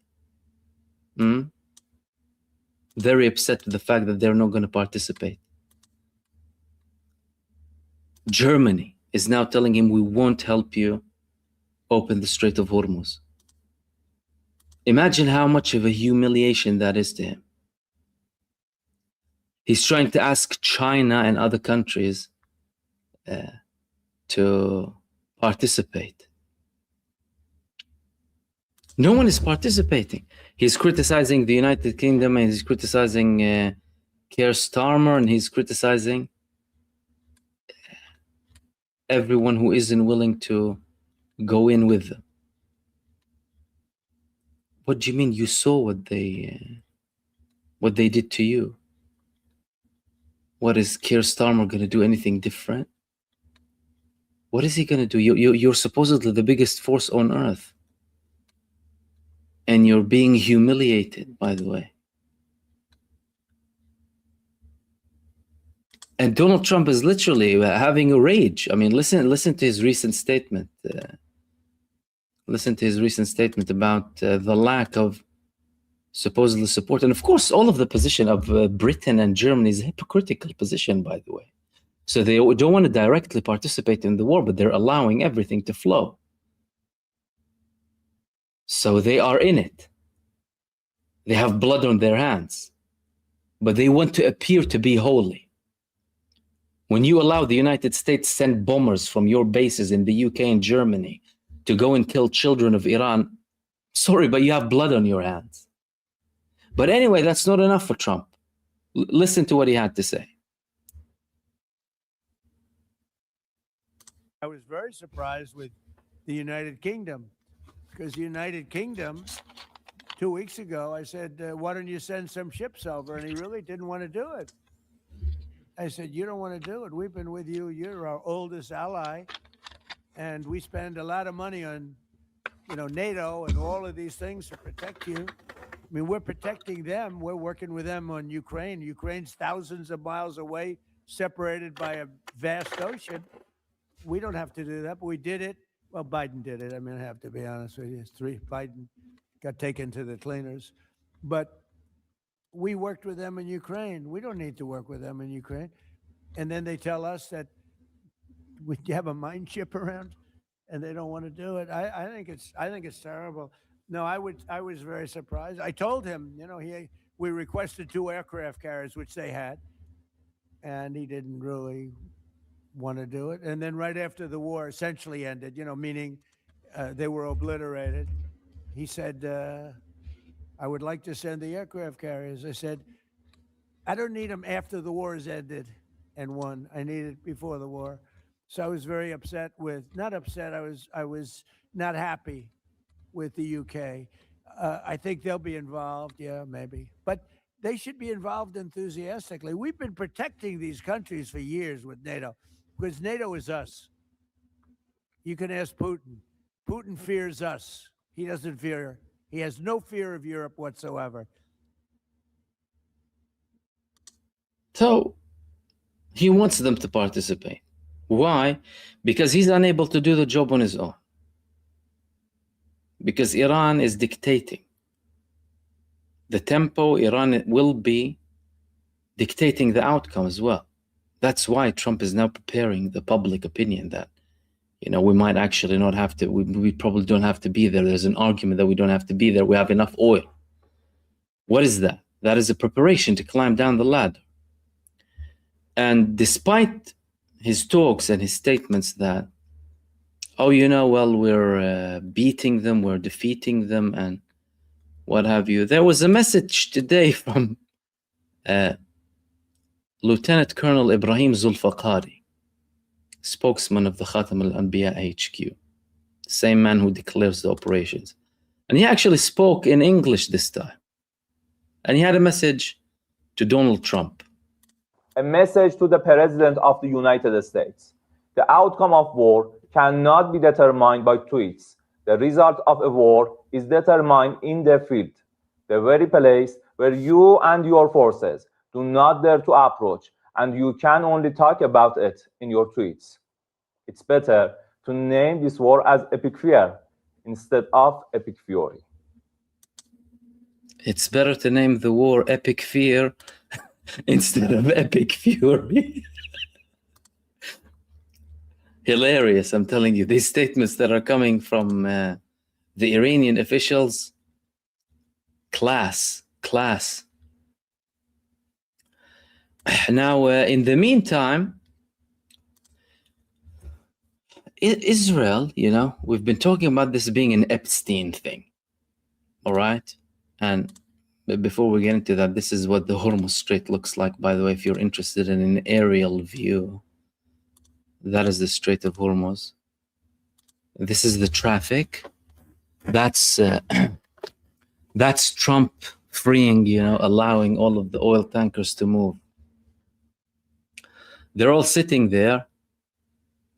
A: Very upset with the fact that they're not going to participate. Germany is now telling him, we won't help you open the Strait of Hormuz. Imagine how much of a humiliation that is to him. He's trying to ask China and other countries to participate. No one is participating. He's criticizing the United Kingdom, and he's criticizing Keir Starmer, and he's criticizing everyone who isn't willing to go in with them. What do you mean? You saw what they did to you. What is Keir Starmer going to do? Anything different? What is he going to do? You're supposedly the biggest force on earth. And you're being humiliated, by the way. And Donald Trump is literally having a rage. I mean, listen to his recent statement. Listen to his recent statement about the lack of supposedly support. And of course, all of the position of Britain and Germany is a hypocritical position, by the way. So they don't want to directly participate in the war, but they're allowing everything to flow. So they are in it. They have blood on their hands, but they want to appear to be holy. When you allow the United States send bombers from your bases in the UK and Germany to go and kill children of Iran, sorry, but you have blood on your hands. But anyway, that's not enough for Trump. Listen to what he had to say.
I: I was very surprised with the United Kingdom, because the United Kingdom, 2 weeks ago, I said, why don't you send some ships over? And he really didn't want to do it. I said, you don't want to do it. We've been with you. You're our oldest ally. And we spend a lot of money on, NATO and all of these things to protect you. I mean, we're protecting them. We're working with them on Ukraine. Ukraine's thousands of miles away, separated by a vast ocean. We don't have to do that, but we did it. Well, Biden did it. I mean, I have to be honest with you. Biden got taken to the cleaners. But we worked with them in Ukraine. We don't need to work with them in Ukraine. And then they tell us that we have a mine ship around, and they don't want to do it. I think it's terrible. No, I was very surprised. I told him, we requested 2 aircraft carriers, which they had, and he didn't really want to do it. And then right after the war essentially ended, meaning they were obliterated, he said, I would like to send the aircraft carriers. I said, I don't need them after the war is ended and won. I need it before the war. So I was very upset not upset, I was not happy with the UK. I think they'll be involved, yeah, maybe. But they should be involved enthusiastically. We've been protecting these countries for years with NATO, because NATO is us. You can ask Putin. Putin fears us. He has no fear of Europe whatsoever.
A: So he wants them to participate. Why? Because he's unable to do the job on his own. Because Iran is dictating. The tempo, Iran will be dictating the outcome as well. That's why Trump is now preparing the public opinion that, we might actually not have to, we probably don't have to be there. There's an argument that we don't have to be there. We have enough oil. What is that? That is a preparation to climb down the ladder. And despite his talks and his statements that, we're beating them, we're defeating them, and what have you, there was a message today from Lieutenant Colonel Ibrahim Zulfaqari, spokesman of the Khatam al-Anbiya HQ, same man who declares the operations. And he actually spoke in English this time. And he had a message to Donald Trump.
J: A message to the President of the United States. The outcome of war cannot be determined by tweets. The result of a war is determined in the field, the very place where you and your forces do not dare to approach, and you can only talk about it in your tweets. It's better to name this war as Epic Fear instead of Epic Fury.
A: It's better to name the war Epic Fear instead of Epic Fury. Hilarious, I'm telling you. These statements that are coming from the Iranian officials, class. Now, in the meantime, Israel, we've been talking about this being an Epstein thing. All right? And before we get into that, this is what the Hormuz Strait looks like, by the way, if you're interested in an aerial view. That is the Strait of Hormuz. This is the traffic. That's Trump freeing, allowing all of the oil tankers to move. They're all sitting there.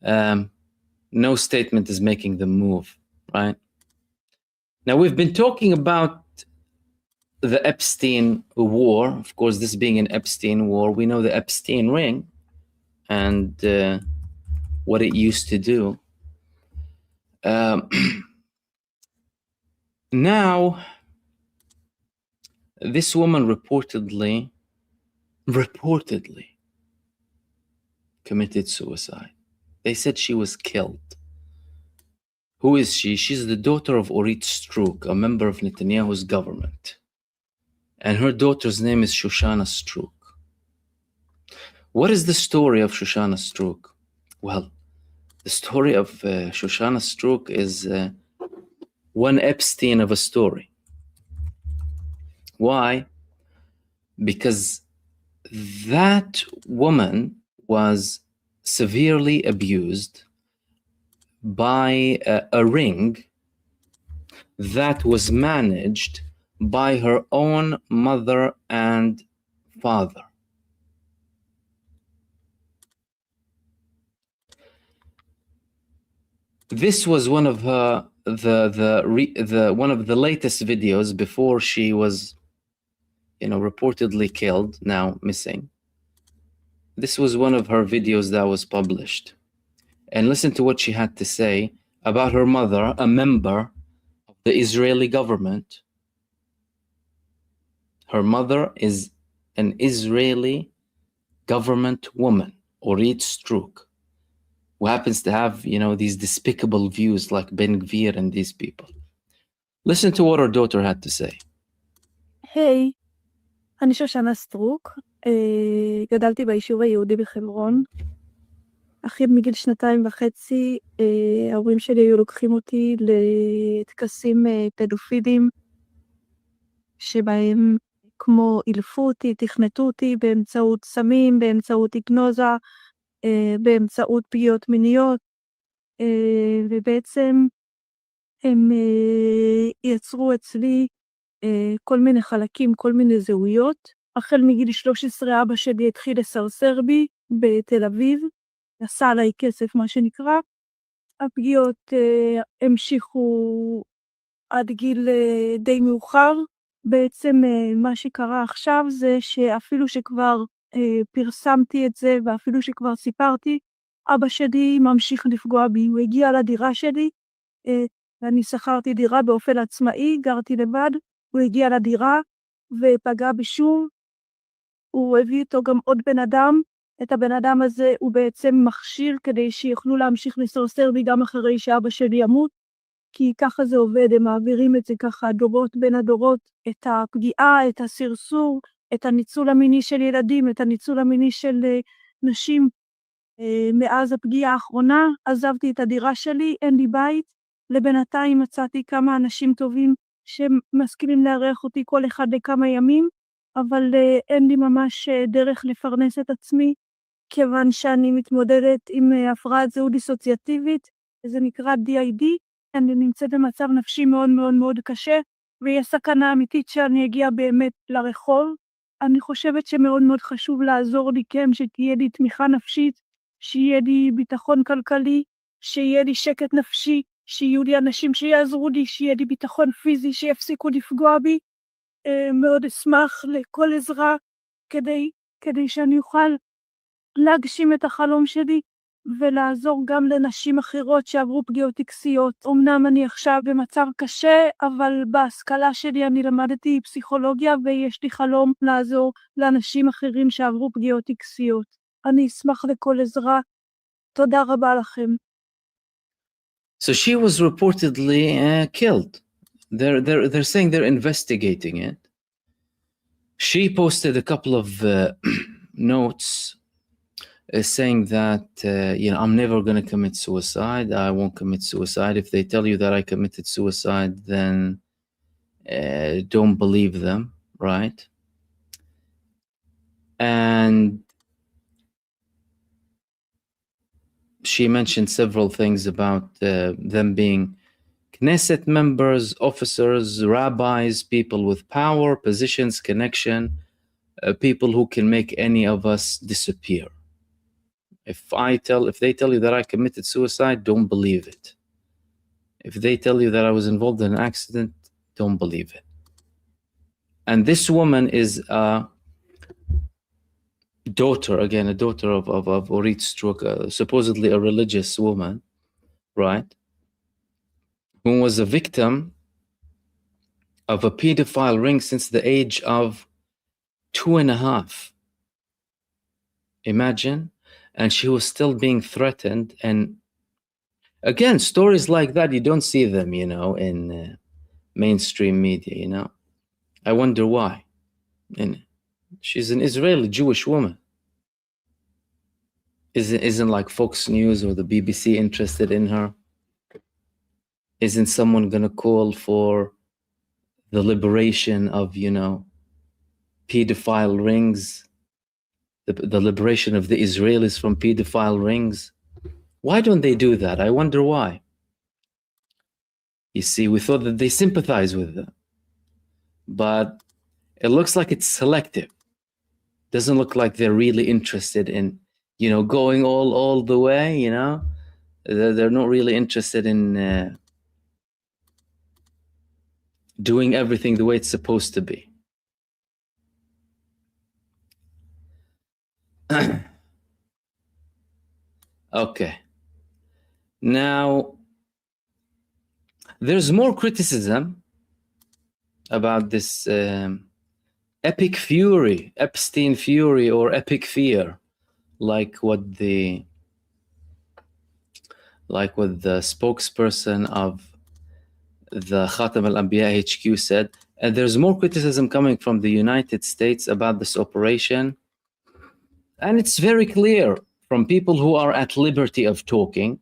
A: No statement is making them move, right? Now, we've been talking about the Epstein war. Of course, this being an Epstein war, we know the Epstein ring and what it used to do. Now, this woman reportedly committed suicide. They said she was killed. Who is she? She's the daughter of Orit Strouk, a member of Netanyahu's government. And her daughter's name is Shoshana Strouk. What is the story of Shoshana Strouk? Well, the story of Shoshana Strouk is one Epstein of a story. Why? Because that woman was severely abused by a ring that was managed by her own mother and father. This was one of her one of the latest videos before she was, reportedly killed, now missing. This was one of her videos that was published. And listen to what she had to say about her mother, a member of the Israeli government. Her mother is an Israeli government woman, Orit Strouk, who happens to have, these despicable views like Ben Gvir and these people. Listen to what her daughter had to say.
K: היי, אני שושנה סטרוק, גדלתי ביישוב היהודי בחברון. אחי מגיל 2.5, ההורים שלי היו לוקחים אותי לטקסים פדופילים, שבהם כמו אילפו אותי, תכנתו אותי באמצעות סמים, באמצעות היפנוזה, באמצעות פגיעות מיניות, ובעצם הם יצרו אצלי כל מיני חלקים, כל מיני זהויות. החל מגיל 13 אבא שלי התחיל לסרסר בי בתל אביב, עשה עליי כסף מה שנקרא. הפגיעות המשיכו עד גיל די מאוחר. בעצם מה שקרה עכשיו זה שאפילו שכבר פרסמתי את זה, ואפילו שכבר סיפרתי, אבא שלי ממשיך לפגוע בי. הוא הגיע לדירה שלי, ואני שכרתי דירה באופן עצמאי, גרתי לבד, הוא הגיע לדירה ופגע בי שוב. הוא הביא איתו גם עוד בן אדם, את הבן אדם הזה הוא בעצם מכשיר כדי שיוכלו להמשיך לסרסר בי גם אחרי שאבא שלי ימות, כי ככה זה עובד, הם מעבירים את זה ככה דורות בין הדורות, את הפגיעה, את הסרסור, את הניצול המיני של ילדים, את הניצול המיני של נשים. מאז הפגיעה האחרונה עזבתי את הדירה שלי, אין לי בית, לבינתיים מצאתי כמה אנשים טובים שמסכימים לארח אותי כל אחד לכמה ימים, אבל אין לי ממש דרך לפרנס את עצמי, כיוון שאני מתמודדת עם הפרעת זהות דיסוציאטיבית, זה נקרא DID, אני נמצאת במצב נפשי מאוד מאוד מאוד קשה, ויש סכנה אמיתית שאני אגיע באמת לרחוב. אני חושבת שמאוד מאוד חשוב לעזור לי, כן, שתהיה לי תמיכה נפשית, שיהיה לי ביטחון כלכלי, שיהיה לי שקט נפשי, שיהיו לי אנשים שיעזרו לי, שיהיה לי ביטחון פיזי, שיפסיקו לפגוע בי. מאוד אשמח לכל עזרה כדי שאני אוכל להגשים את החלום שלי ולעזור גם לנשים אחרות שעברו פגיעות טקסיות. אמנם אני עכשיו במצב קשה, אבל בהשכלה שלי אני למדתי פסיכולוגיה ויש לי חלום לעזור לאנשים אחרים שעברו פגיעות טקסיות. אני אשמח לכל עזרה. תודה רבה לכם.
A: So she was reportedly killed. They're saying they're investigating it. She posted a couple of notes saying that I'm never going to commit suicide. I won't commit suicide. If they tell you that I committed suicide, then don't believe them, right? And she mentioned several things about them being Knesset members, officers, rabbis, people with power, positions, connection, people who can make any of us disappear. If they tell you that I committed suicide, don't believe it. If they tell you that I was involved in an accident, don't believe it. And this woman is a daughter of Orit Struk, supposedly a religious woman, right? Who was a victim of a pedophile ring since the age of 2.5. Imagine. And she was still being threatened. And again, stories like that, you don't see them, in mainstream media, I wonder why. And she's an Israeli Jewish woman. Isn't like Fox News or the BBC interested in her? Isn't someone going to call for the liberation of, pedophile rings? The liberation of the Israelis from pedophile rings? Why don't they do that? I wonder why. You see, we thought that they sympathize with them. But it looks like it's selective. Doesn't look like they're really interested in, going all the way, They're not really interested in doing everything the way it's supposed to be. Okay. Now, there's more criticism about this epic fury, Epstein fury, or epic fear, like what the spokesperson of the Khatam al-Anbiya HQ said. And there's more criticism coming from the United States about this operation. And it's very clear from people who are at liberty of talking,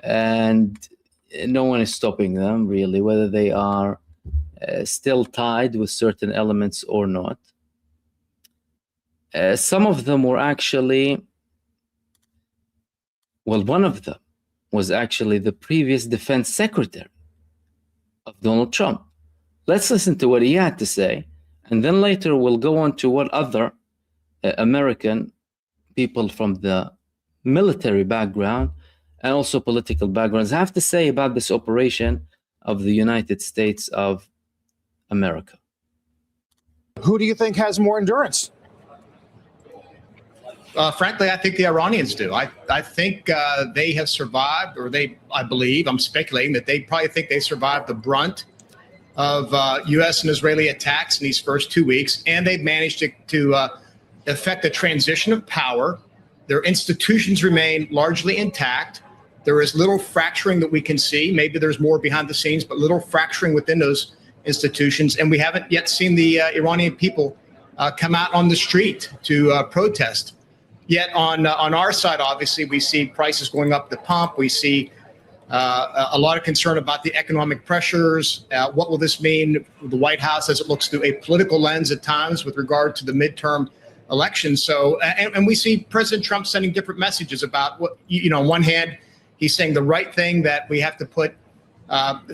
A: and no one is stopping them, really, whether they are still tied with certain elements or not. Some of them were actually, one of them was actually the previous defense secretary of Donald Trump. Let's listen to what he had to say, and then later we'll go on to what other American people from the military background and also political backgrounds have to say about this operation of the United States of America.
L: Who do you think has more endurance? Frankly, I think the Iranians do. I think they have survived, or I believe, I'm speculating that they probably think they survived the brunt of U.S. and Israeli attacks in these first 2 weeks, and they've managed to effect a transition of power. Their institutions remain largely intact. There is little fracturing that we can see. Maybe there's more behind the scenes, but little fracturing within those institutions. And we haven't yet seen the Iranian people come out on the street to protest. Yet on our side, obviously, we see prices going up at the pump. We see a lot of concern about the economic pressures. What will this mean for the White House as it looks through a political lens at times with regard to the midterm elections? So, and we see President Trump sending different messages about what, on one hand, he's saying the right thing, that we have to put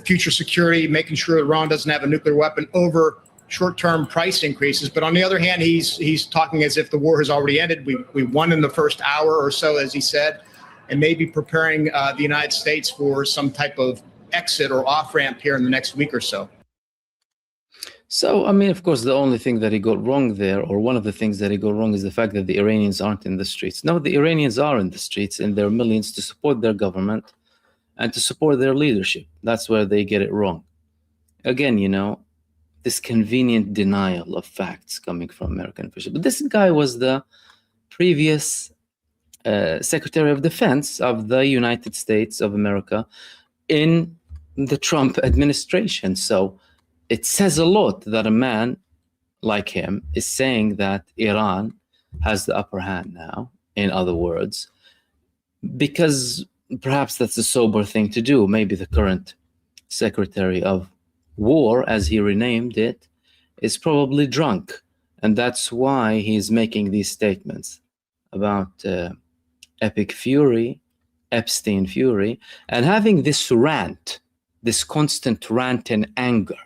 L: future security, making sure Iran doesn't have a nuclear weapon, over short-term price increases. But on the other hand, he's talking as if the war has already ended. We won in the first hour or so, as he said, and maybe preparing the United States for some type of exit or off-ramp here in the next week or so.
A: So, I mean, of course, the only thing that he got wrong there, or one of the things that he got wrong, is the fact that the Iranians aren't in the streets. No, the Iranians are in the streets, and there are millions to support their government and to support their leadership. That's where they get it wrong. Again, this convenient denial of facts coming from American officials. But this guy was the previous Secretary of Defense of the United States of America in the Trump administration. So it says a lot that a man like him is saying that Iran has the upper hand now, in other words, because perhaps that's a sober thing to do. Maybe the current Secretary of War, as he renamed it, is probably drunk. And that's why he's making these statements about epic fury, Epstein fury, and having this rant, this constant rant and anger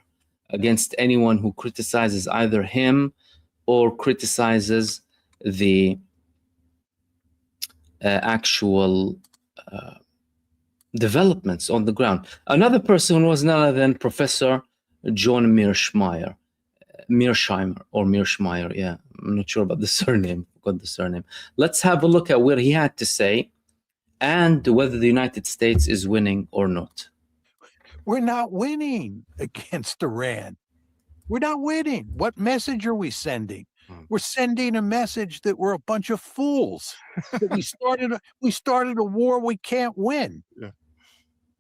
A: against anyone who criticizes either him or criticizes the actual developments on the ground. Another person was none other than Professor John Mearsheimer, yeah. I'm not sure about the surname. Got the surname. Let's have a look at what he had to say and whether the United States is winning or not.
I: We're not winning against Iran. We're not winning. What message are we sending? We're sending a message that we're a bunch of fools. That we started a war we can't win.
B: Yeah.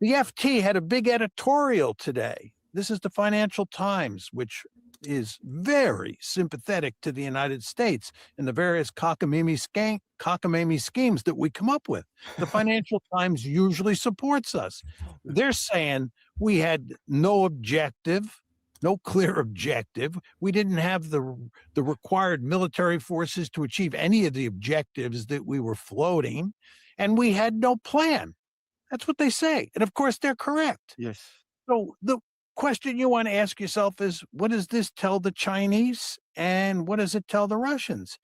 I: The FT had a big editorial today. This is the Financial Times, which is very sympathetic to the United States and the various cockamamie schemes that we come up with. The Financial Times usually supports us. They're saying we had no objective, no clear objective. We didn't have the required military forces to achieve any of the objectives that we were floating, and we had no plan. That's what they say. And of course, they're correct.
B: Yes.
I: So the question you want to ask yourself is, what does this tell the Chinese and what does it tell the Russians?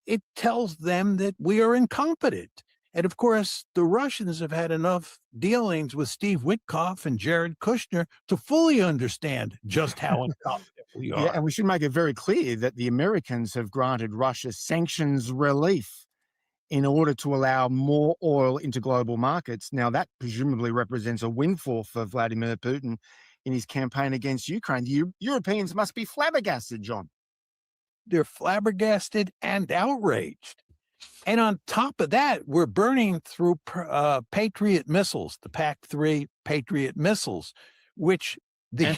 I: It tells them that we are incompetent. And of course, the Russians have had enough dealings with Steve Witkoff and Jared Kushner to fully understand just how incompetent we are.
M: Yeah, and we should make it very clear that the Americans have granted Russia sanctions relief in order to allow more oil into global markets. Now, that presumably represents a windfall for Vladimir Putin in his campaign against Ukraine. The Europeans must be flabbergasted, John.
I: They're flabbergasted and outraged. And on top of that, we're burning through Patriot missiles, the PAC-3 Patriot missiles, which the and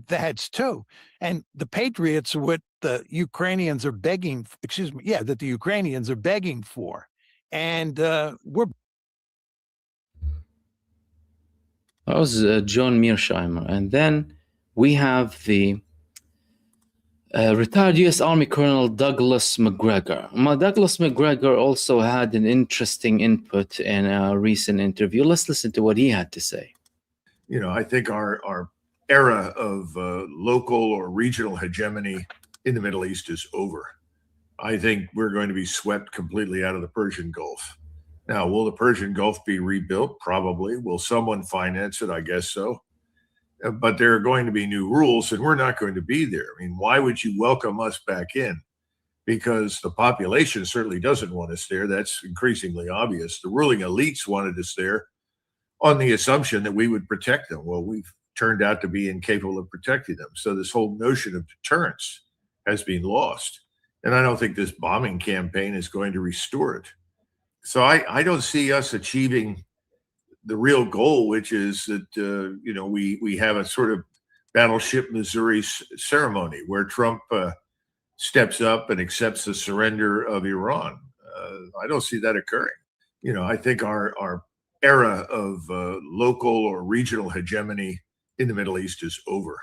I: THAADs too. And the Patriots are what the Ukrainians are begging, that the Ukrainians are begging for. And we're...
A: That was John Mearsheimer. And then we have the retired U.S. Army Colonel Douglas Macgregor. Douglas Macgregor also had an interesting input in a recent interview. Let's listen to what he had to say.
N: I think our era of local or regional hegemony in the Middle East is over. I think we're going to be swept completely out of the Persian Gulf. Now, will the Persian Gulf be rebuilt? Probably. Will someone finance it? I guess so. But there are going to be new rules, and we're not going to be there. I mean, why would you welcome us back in because the population certainly doesn't want us there. That's increasingly obvious. The ruling elites wanted us there on the assumption that we would protect them. Well, we've turned out to be incapable of protecting them. So this whole notion of deterrence has been lost. And I don't think this bombing campaign is going to restore it. So I don't see us achieving the real goal, which is that, we have a sort of Battleship Missouri ceremony where Trump steps up and accepts the surrender of Iran. I don't see that occurring. I think our era of local or regional hegemony in the Middle East is over.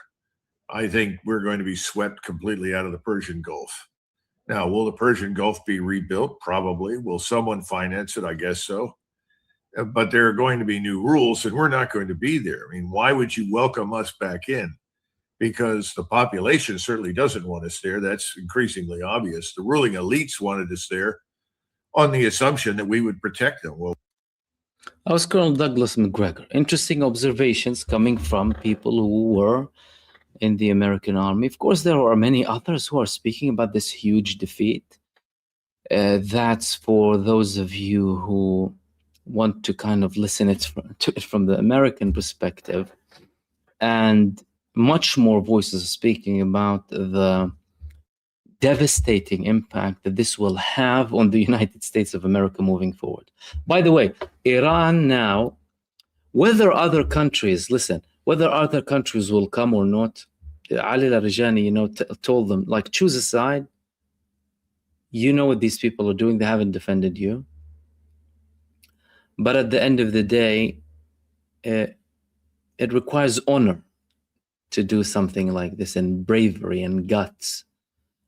N: I think we're going to be swept completely out of the Persian Gulf. Now, will the Persian Gulf be rebuilt? Probably. Will someone finance it? I guess so. But there are going to be new rules, and we're not going to be there. I mean, why would you welcome us back in? Because the population certainly doesn't want us there. That's increasingly obvious. The ruling elites wanted us there on the assumption that we would protect them. Well,
A: I was Colonel Douglas McGregor. Interesting observations coming from people who were in the American army. Of course, there are many others who are speaking about this huge defeat. That's for those of you who want to kind of listen to it from the American perspective. And much more voices are speaking about the devastating impact that this will have on the United States of America moving forward. By the way, Iran now, whether other countries will come or not, Ali Larijani, told them, like, choose a side. You know what these people are doing. They haven't defended you. But at the end of the day, it requires honor to do something like this, and bravery and guts,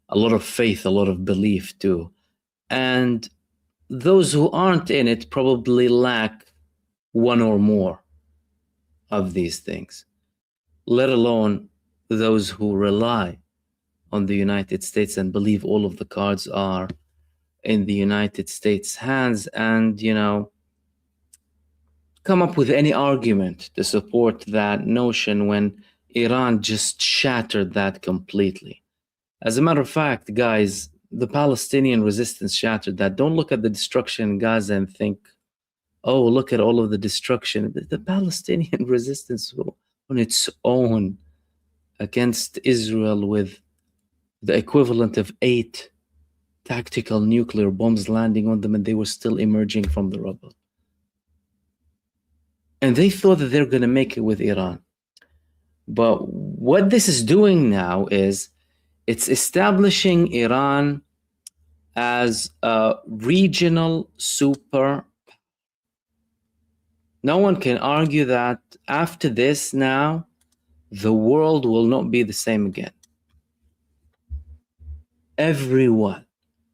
A: a lot of faith, a lot of belief too. And those who aren't in it probably lack one or more of these things, let alone those who rely on the United States and believe all of the cards are in the United States' hands, and, come up with any argument to support that notion when Iran just shattered that completely. As a matter of fact, guys, the Palestinian resistance shattered that. Don't look at the destruction in Gaza and think, oh, look at all of the destruction. The Palestinian resistance on its own against Israel with the equivalent of 8 tactical nuclear bombs landing on them, and they were still emerging from the rubble. And they thought that they're going to make it with Iran. But what this is doing now is it's establishing Iran as a regional super. No one can argue that after this now, the world will not be the same again. Everyone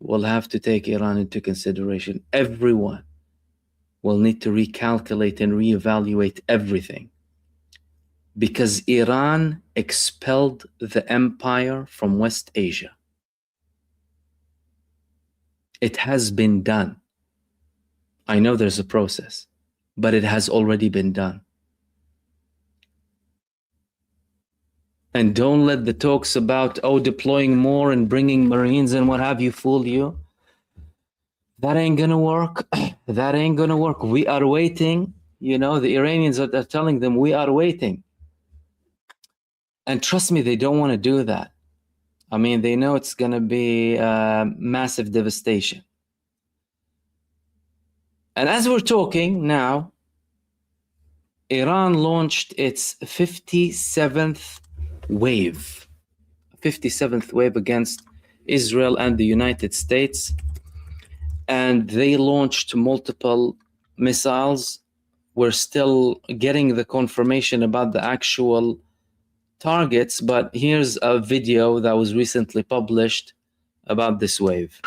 A: will have to take Iran into consideration. Everyone will need to recalculate and reevaluate everything. Because Iran expelled the empire from West Asia. It has been done. I know there's a process, but it has already been done. And don't let the talks about, deploying more and bringing Marines and what have you fool you. That ain't gonna work. That ain't gonna work. We are waiting. The Iranians are telling them, we are waiting. And trust me, they don't want to do that. I mean, they know it's going to be massive devastation. And as we're talking now, Iran launched its 57th wave. 57th wave against Israel and the United States. And they launched multiple missiles. We're still getting the confirmation about the actual targets, but here's a video that was recently published about this wave.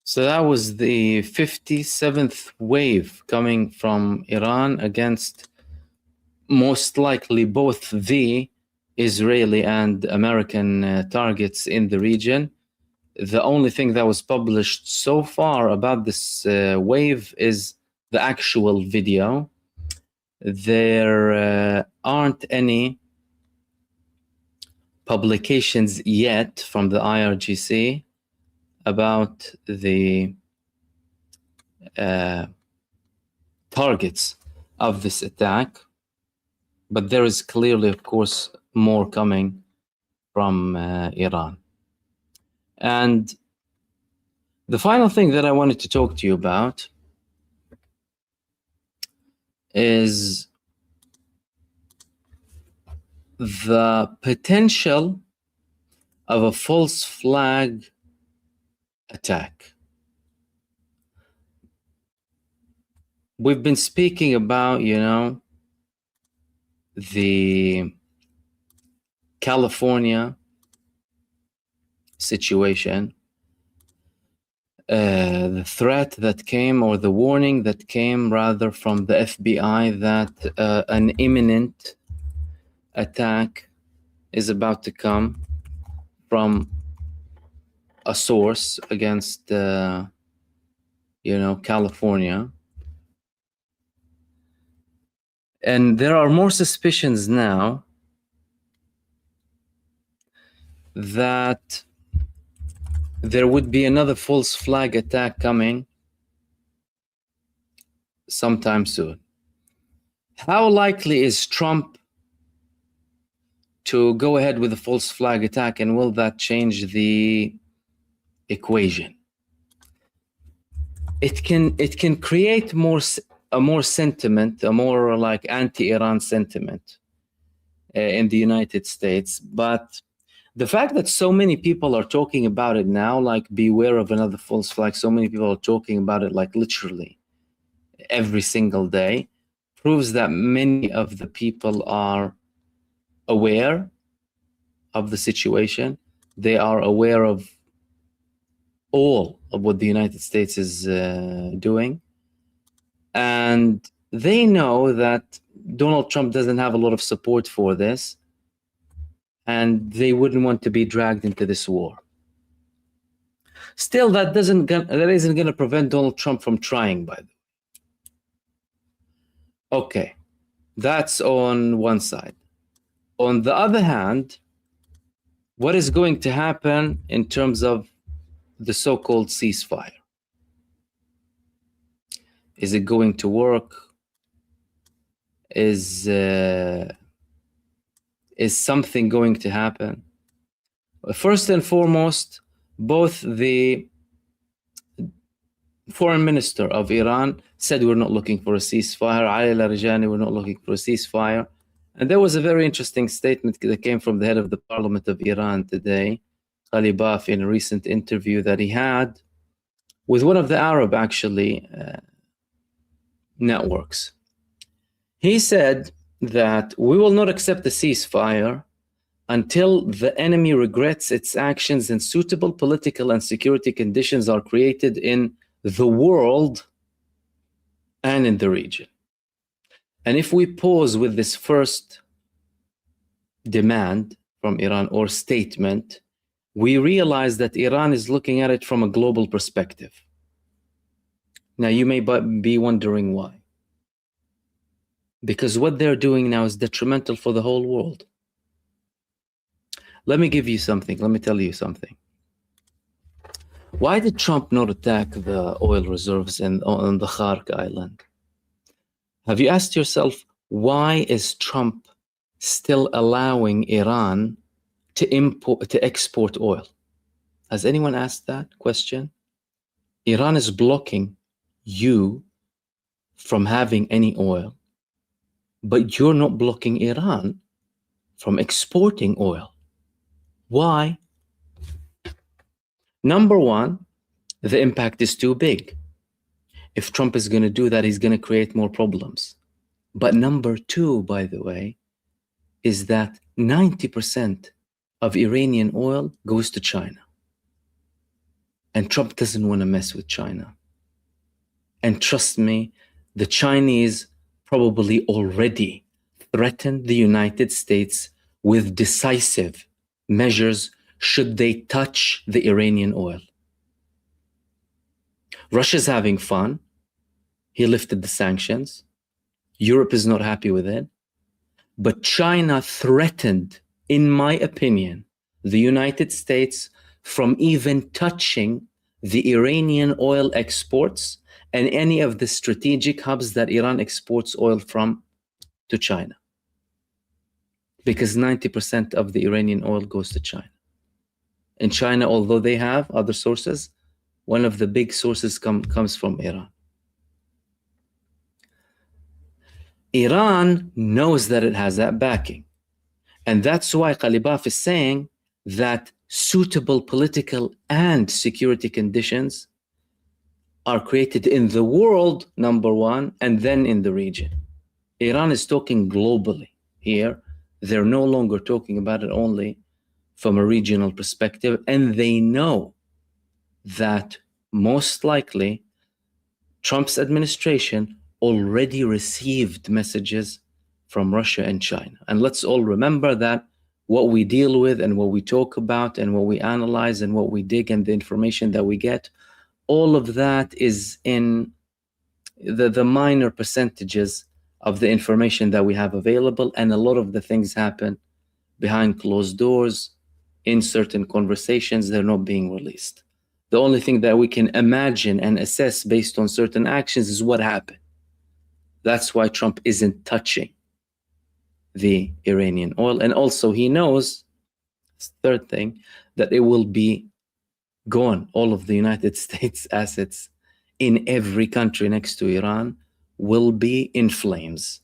A: So that was the 57th wave coming from Iran against most likely both the Israeli and American targets in the region. The only thing that was published so far about this wave is the actual video. There aren't any publications yet from the IRGC about the targets of this attack, but there is clearly, of course, more coming from Iran. And the final thing that I wanted to talk to you about is the potential of a false flag attack. We've been speaking about, the California situation, the threat that came, or the warning that came rather, from the FBI that an imminent attack is about to come from a source against, California. And there are more suspicions now that there would be another false flag attack coming sometime soon. How likely is Trump to go ahead with a false flag attack, and will that change the equation? It can create a more sentiment, a more like anti-Iran sentiment in the United States. But the fact that so many people are talking about it now, like beware of another false flag, so many people are talking about it like literally every single day, proves that many of the people are aware of the situation. They are aware of all of what the United States is doing. And they know that Donald Trump doesn't have a lot of support for this, and they wouldn't want to be dragged into this war. Still, that isn't going to prevent Donald Trump from trying, by the way. Okay, that's on one side. On the other hand, what is going to happen in terms of the so-called ceasefire? Is it going to work? Is something going to happen? First and foremost, both the foreign minister of Iran said we're not looking for a ceasefire. Ali Larijani, we're not looking for a ceasefire. And there was a very interesting statement that came from the head of the parliament of Iran today, Ghalibaf, in a recent interview that he had with one of the Arab, actually, networks. He said that we will not accept a ceasefire until the enemy regrets its actions and suitable political and security conditions are created in the world and in the region. And if we pause with this first demand from Iran, or statement, we realize that Iran is looking at it from a global perspective. Now, you may be wondering why. Because what they're doing now is detrimental for the whole world. Let me give you something. Let me tell you something. Why did Trump not attack the oil reserves on the Khark Island? Have you asked yourself, why is Trump still allowing Iran to export oil? Has anyone asked that question? Iran is blocking you from having any oil, but you're not blocking Iran from exporting oil. Why? Number one, the impact is too big. If Trump is going to do that, he's going to create more problems. But number two, by the way, is that 90% of Iranian oil goes to China. And Trump doesn't want to mess with China. And trust me, the Chinese probably already threatened the United States with decisive measures should they touch the Iranian oil. Russia's having fun. He lifted the sanctions. Europe is not happy with it. But China threatened, in my opinion, the United States from even touching the Iranian oil exports and any of the strategic hubs that Iran exports oil from to China. Because 90% of the Iranian oil goes to China. In China, although they have other sources, one of the big sources comes from Iran. Iran knows that it has that backing. And that's why Ghalibaf is saying that suitable political and security conditions are created in the world, number one, and then in the region. Iran is talking globally here. They're no longer talking about it only from a regional perspective, and they know that most likely Trump's administration already received messages from Russia and China. And let's all remember that what we deal with and what we talk about and what we analyze and what we dig and the information that we get, all of that is in the minor percentages of the information that we have available. And a lot of the things happen behind closed doors in certain conversations. They're not being released. The only thing that we can imagine and assess based on certain actions is what happened. That's why Trump isn't touching the Iranian oil. And also he knows, third thing, that it will be gone. All of the United States assets in every country next to Iran will be in flames,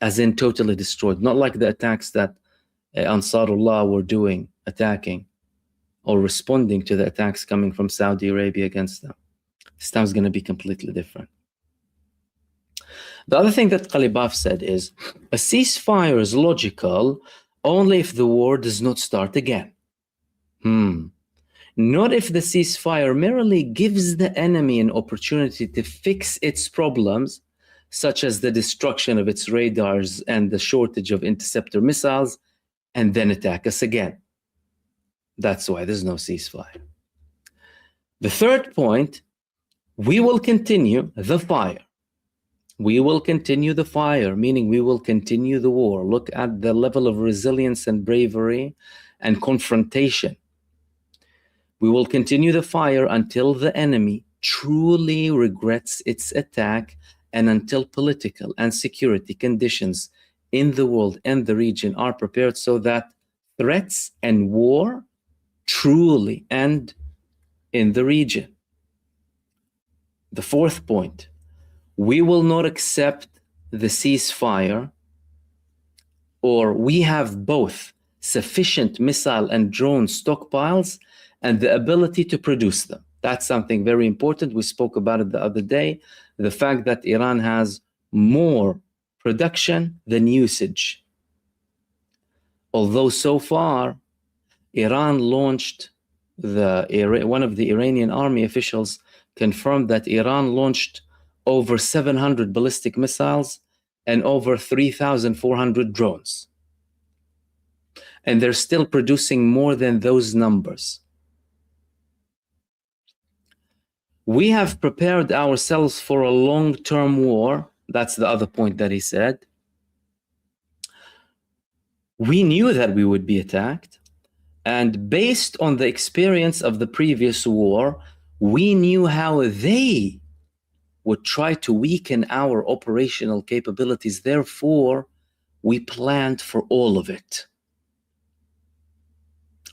A: as in totally destroyed. Not like the attacks that Ansarullah were doing, attacking or responding to the attacks coming from Saudi Arabia against them. This time is going to be completely different. The other thing that Ghalibaf said is, a ceasefire is logical only if the war does not start again. Not if the ceasefire merely gives the enemy an opportunity to fix its problems, such as the destruction of its radars and the shortage of interceptor missiles, and then attack us again. That's why there's no ceasefire. The third point, we will continue the fire. We will continue the fire, meaning we will continue the war. Look at the level of resilience and bravery and confrontation. We will continue the fire until the enemy truly regrets its attack and until political and security conditions in the world and the region are prepared so that threats and war truly end in the region. The fourth point, we will not accept the ceasefire, or we have both sufficient missile and drone stockpiles and the ability to produce them. That's something very important. We spoke about it the other day. The fact that Iran has more production than usage. Although so far, Iran launched, one of the Iranian army officials confirmed that Iran launched over 700 ballistic missiles and over 3,400 drones. And they're still producing more than those numbers. We have prepared ourselves for a long-term war. That's the other point that he said. We knew that we would be attacked. And based on the experience of the previous war, we knew how they would try to weaken our operational capabilities. Therefore, we planned for all of it.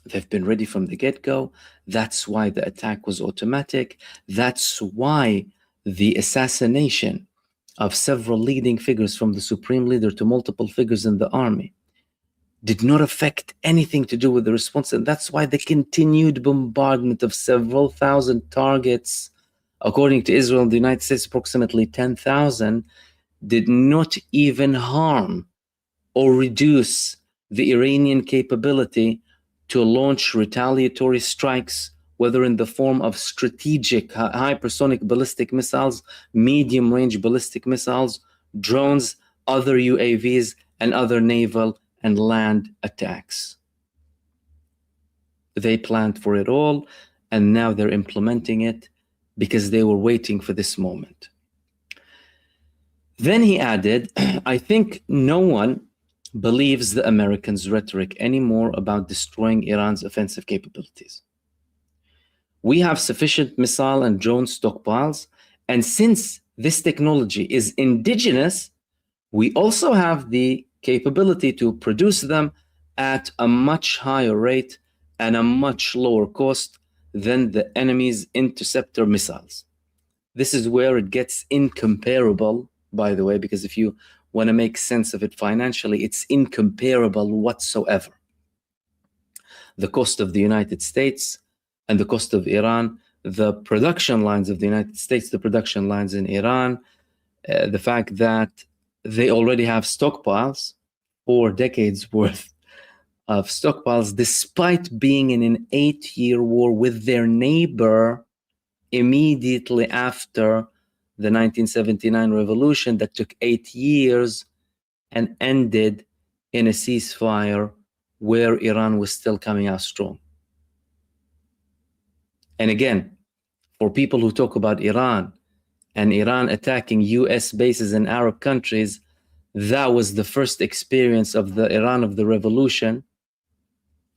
A: They've been ready from the get-go. That's why the attack was automatic. That's why the assassination of several leading figures, from the supreme leader to multiple figures in the army, did not affect anything to do with the response. And that's why the continued bombardment of several thousand targets, according to Israel and the United States, approximately 10,000, did not even harm or reduce the Iranian capability to launch retaliatory strikes whether in the form of strategic hypersonic ballistic missiles, medium-range ballistic missiles, drones, other UAVs, and other naval and land attacks. They planned for it all, and now they're implementing it because they were waiting for this moment. Then he added, I think no one believes the Americans' rhetoric anymore about destroying Iran's offensive capabilities. We have sufficient missile and drone stockpiles, and since this technology is indigenous, we also have the capability to produce them at a much higher rate and a much lower cost than the enemy's interceptor missiles. This is where it gets incomparable, by the way, because if you want to make sense of it financially, it's incomparable whatsoever. The cost of the United States and the cost of Iran, the production lines of the United States, the production lines in Iran, the fact that they already have stockpiles, 4 decades worth of stockpiles, despite being in an 8-year war with their neighbor immediately after the 1979 revolution that took 8 years and ended in a ceasefire where Iran was still coming out strong. And again, for people who talk about Iran and Iran attacking US bases in Arab countries, that was the first experience of the Iran of the revolution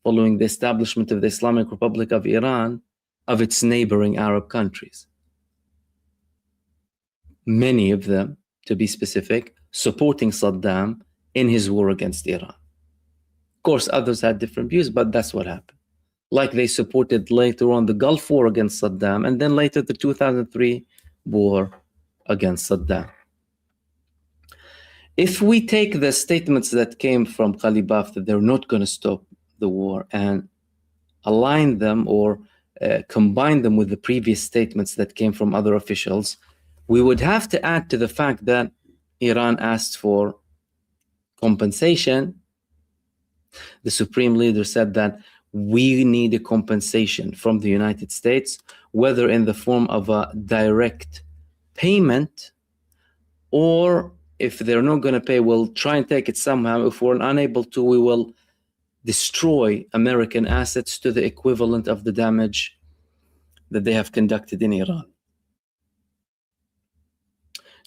A: following the establishment of the Islamic Republic of Iran of its neighboring Arab countries. Many of them, to be specific, supporting Saddam in his war against Iran. Of course, others had different views, but that's what happened. Like they supported later on the Gulf War against Saddam, and then later the 2003 war against Saddam. If we take the statements that came from Ghalibaf that they're not going to stop the war and align them or combine them with the previous statements that came from other officials, we would have to add to the fact that Iran asked for compensation. The supreme leader said that we need a compensation from the United States, whether in the form of a direct payment, or if they're not going to pay, we'll try and take it somehow. If we're unable to, we will destroy American assets to the equivalent of the damage that they have conducted in Iran.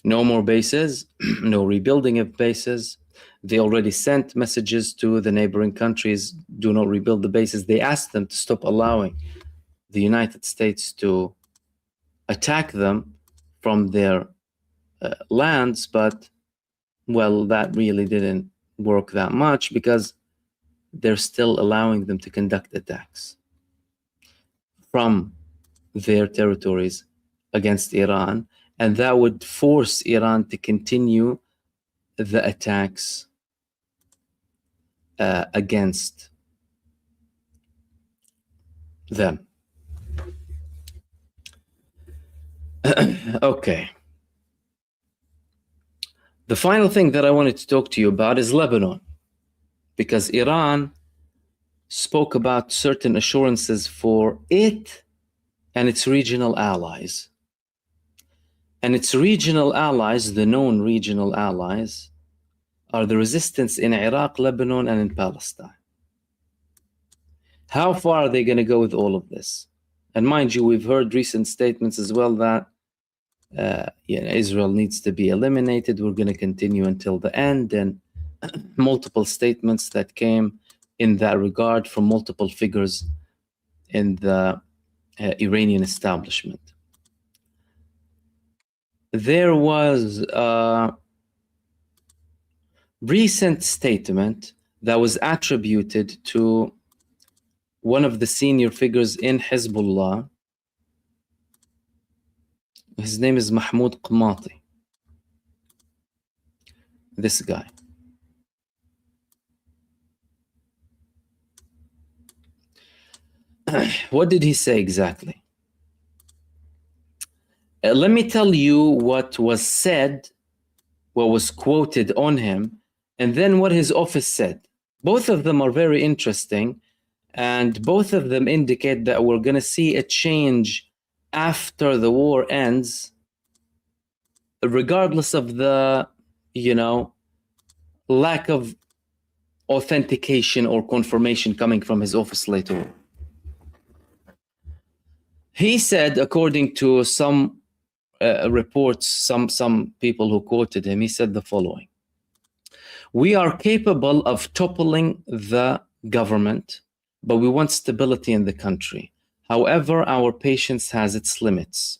A: No more bases, no rebuilding of bases. They already sent messages to the neighboring countries, do not rebuild the bases. They asked them to stop allowing the United States to attack them from their lands, but, well, that really didn't work that much because they're still allowing them to conduct attacks from their territories against Iran, and that would force Iran to continue the attacks against them. Okay. The final thing that I wanted to talk to you about is Lebanon, because Iran spoke about certain assurances for it and its regional allies. And its regional allies, the known regional allies, are the resistance in Iraq, Lebanon, and in Palestine. How far are they going to go with all of this? And mind you, we've heard recent statements as well that Israel needs to be eliminated. We're going to continue until the end, and multiple statements that came in that regard from multiple figures in the Iranian establishment. There was a recent statement that was attributed to one of the senior figures in Hezbollah. His name is MahmoodOD. This guy. What did he say exactly? Let me tell you what was said, what was quoted on him, and then what his office said. Both of them are very interesting, And both of them indicate that we're going to see a change after the war ends, regardless of the, lack of authentication or confirmation coming from his office later on. He said, according to some reports, some people who quoted him, he said the following: "We are capable of toppling the government, but we want stability in the country. However, our patience has its limits.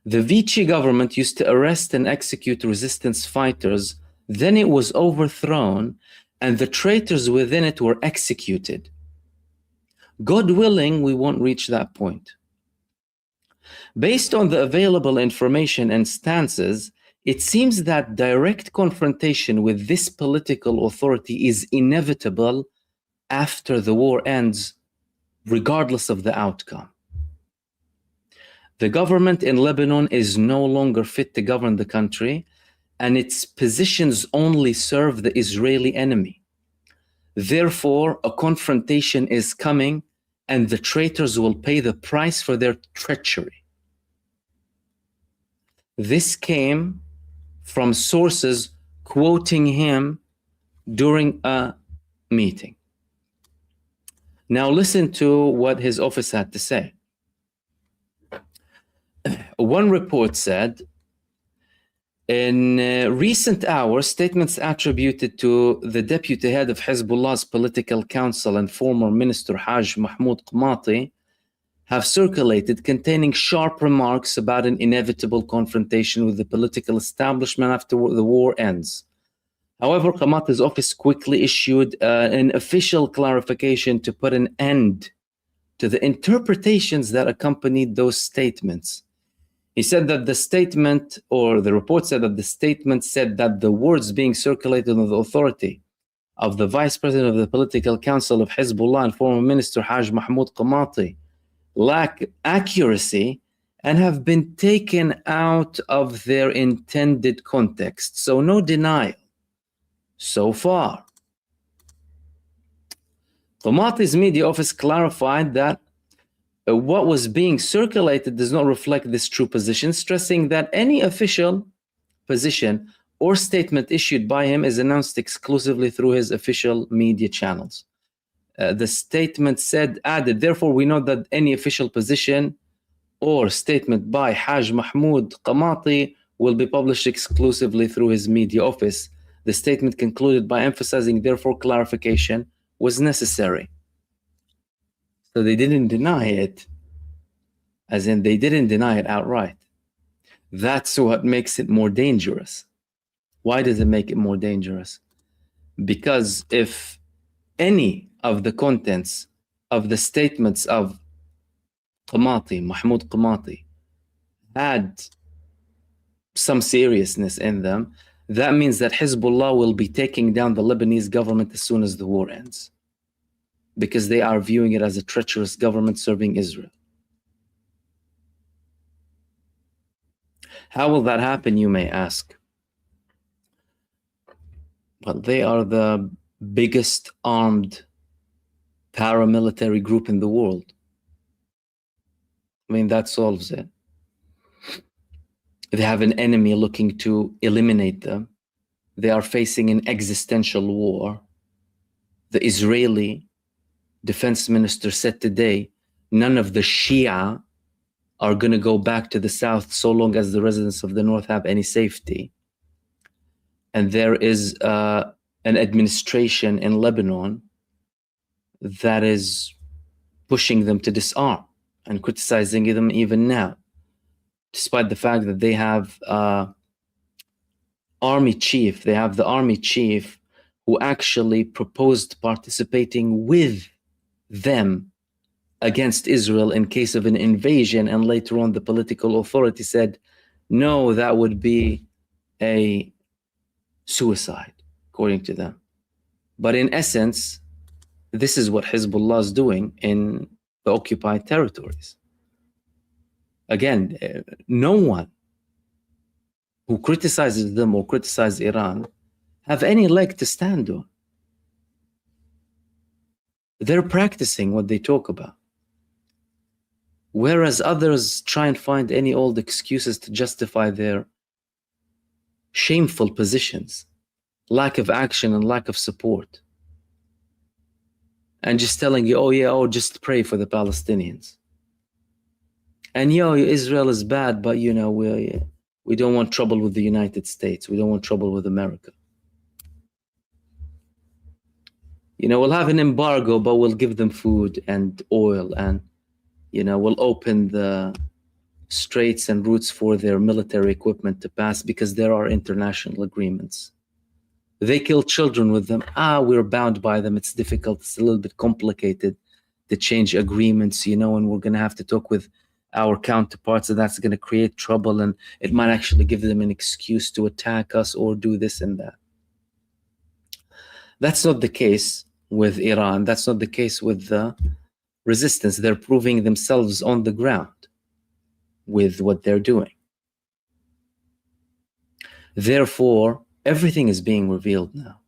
A: The Vichy government used to arrest and execute resistance fighters. Then it was overthrown, and the traitors within it were executed. God willing, we won't reach that point. Based on the available information and stances, it seems that direct confrontation with this political authority is inevitable after the war ends, regardless of the outcome. The government in Lebanon is no longer fit to govern the country, and its positions only serve the Israeli enemy. Therefore, a confrontation is coming, and the traitors will pay the price for their treachery." This came from sources quoting him during a meeting. Now listen to what his office had to say. One report said, "In recent hours, statements attributed to the deputy head of Hezbollah's political council and former minister Haj Mahmoud Qamati have circulated containing sharp remarks about an inevitable confrontation with the political establishment after the war ends. However, Qamati's office quickly issued an official clarification to put an end to the interpretations that accompanied those statements. He said that the statement, or the report said that the statement said that the words being circulated on the authority of the vice president of the political council of Hezbollah and former minister Haj Mahmoud Qamati lack accuracy and have been taken out of their intended context. So no denial so far." Qamati's media office clarified that what was being circulated does not reflect this true position, stressing that any official position or statement issued by him is announced exclusively through his official media channels. The statement added, "Therefore, we know that any official position or statement by Haj Mahmoud Qamati will be published exclusively through his media office." The statement concluded by emphasizing, therefore, clarification was necessary. So they didn't deny it, as in they didn't deny it outright. That's what makes it more dangerous. Why does it make it more dangerous? Because if any of the contents of the statements of Mahmoud Qamati, had some seriousness in them, that means that Hezbollah will be taking down the Lebanese government as soon as the war ends, because they are viewing it as a treacherous government serving Israel. How will that happen, you may ask? Well, they are the biggest armed paramilitary group in the world. I mean, that solves it. They have an enemy looking to eliminate them. They are facing an existential war. The Israeli defense minister said today, none of the Shia are going to go back to the south so long as the residents of the north have any safety. And there is an administration in Lebanon that is pushing them to disarm and criticizing them even now, despite the fact that they have the army chief who actually proposed participating with them against Israel in case of an invasion, and later on the political authority said, no, that would be a suicide, according to them. But in essence, this is what Hezbollah is doing in the occupied territories. Again, no one who criticizes them or criticizes Iran have any leg to stand on. They're practicing what they talk about. Whereas others try and find any old excuses to justify their shameful positions, lack of action and lack of support. And just telling you, oh yeah, oh, just pray for the Palestinians. And Israel is bad, but we don't want trouble with the United States. We don't want trouble with America. We'll have an embargo, but we'll give them food and oil, and we'll open the straits and routes for their military equipment to pass because there are international agreements. They kill children with them. We're bound by them. It's difficult. It's a little bit complicated to change agreements, and we're going to have to talk with our counterparts, and that's going to create trouble, and it might actually give them an excuse to attack us or do this and that. That's not the case with Iran. That's not the case with the resistance. They're proving themselves on the ground with what they're doing. Therefore, everything is being revealed now.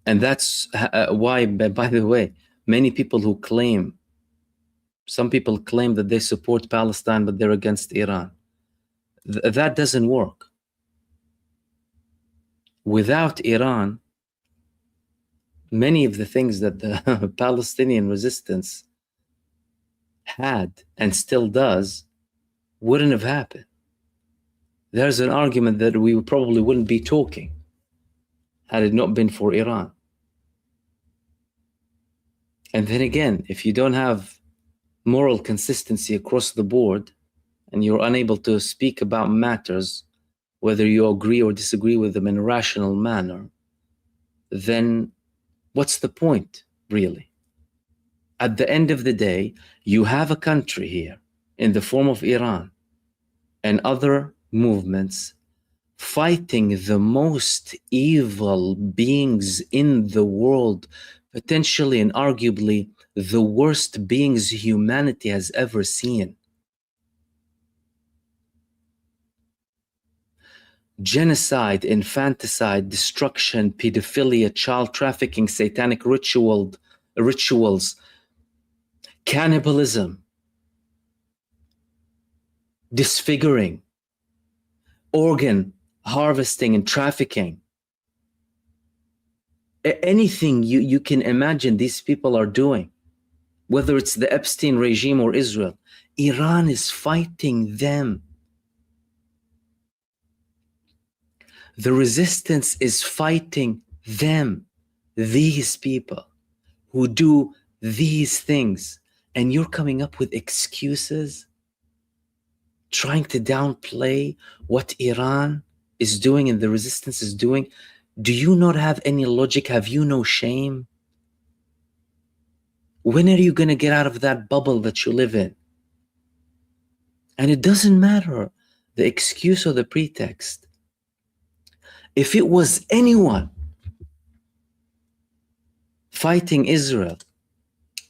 A: And that's why, by the way, some people claim that they support Palestine, but they're against Iran. That doesn't work. Without Iran, many of the things that the Palestinian resistance had and still does wouldn't have happened. There's an argument that we probably wouldn't be talking had it not been for Iran. And then again, if you don't have moral consistency across the board and you're unable to speak about matters, whether you agree or disagree with them in a rational manner, then what's the point, really? At the end of the day, you have a country here in the form of Iran and other movements fighting the most evil beings in the world, potentially and arguably the worst beings humanity has ever seen. Genocide, infanticide, destruction, pedophilia, child trafficking, satanic rituals, cannibalism, disfiguring, organ harvesting and trafficking. Anything you can imagine these people are doing, whether it's the Epstein regime or Israel, Iran is fighting them. The resistance is fighting them, these people who do these things. And you're coming up with excuses, trying to downplay what Iran is doing and the resistance is doing. Do you not have any logic? Have you no shame? When are you going to get out of that bubble that you live in? And it doesn't matter the excuse or the pretext. If it was anyone fighting Israel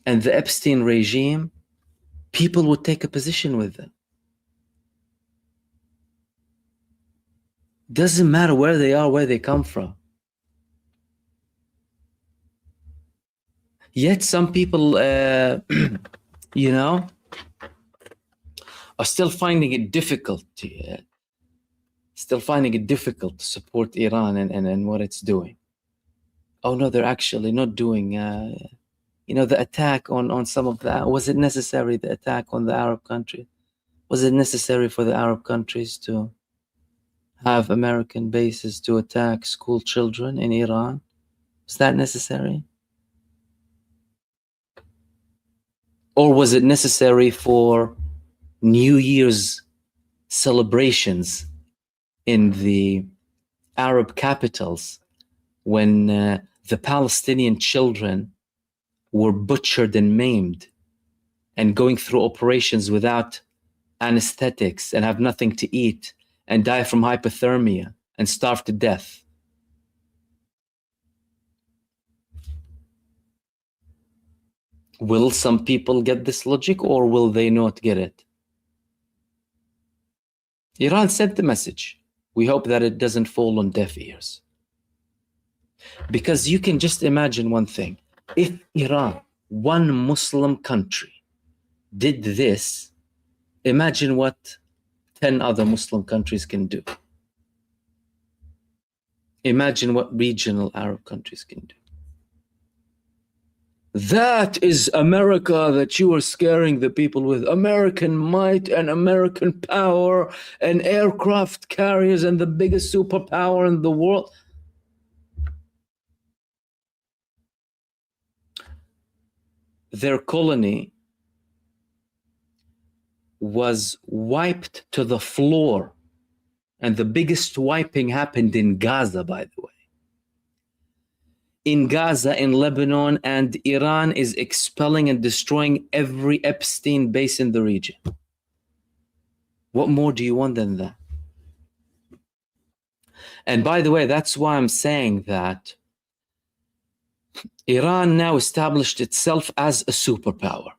A: and the Epstein regime, people would take a position with them. Doesn't matter where they are, where they come from. Yet some people, are still finding it difficult to support Iran and what it's doing. Oh no, they're actually not doing, the attack on some of that. Was it necessary, the attack on the Arab country? Was it necessary for the Arab countries to have American bases to attack school children in Iran? Was that necessary? Or was it necessary for New Year's celebrations in the Arab capitals when the Palestinian children were butchered and maimed and going through operations without anesthetics and have nothing to eat and die from hypothermia and starve to death? Will some people get this logic or will they not get it? Iran sent the message. We hope that it doesn't fall on deaf ears. Because you can just imagine one thing. If Iran, one Muslim country, did this, imagine what 10 other Muslim countries can do. Imagine what regional Arab countries can do. That is America that you are scaring the people with. American might and American power and aircraft carriers and the biggest superpower in the world. Their colony was wiped to the floor. And the biggest wiping happened in Gaza, by the way. In Gaza, in Lebanon, and Iran is expelling and destroying every Epstein base in the region. What more do you want than that? And by the way, that's why I'm saying that Iran now established itself as a superpower.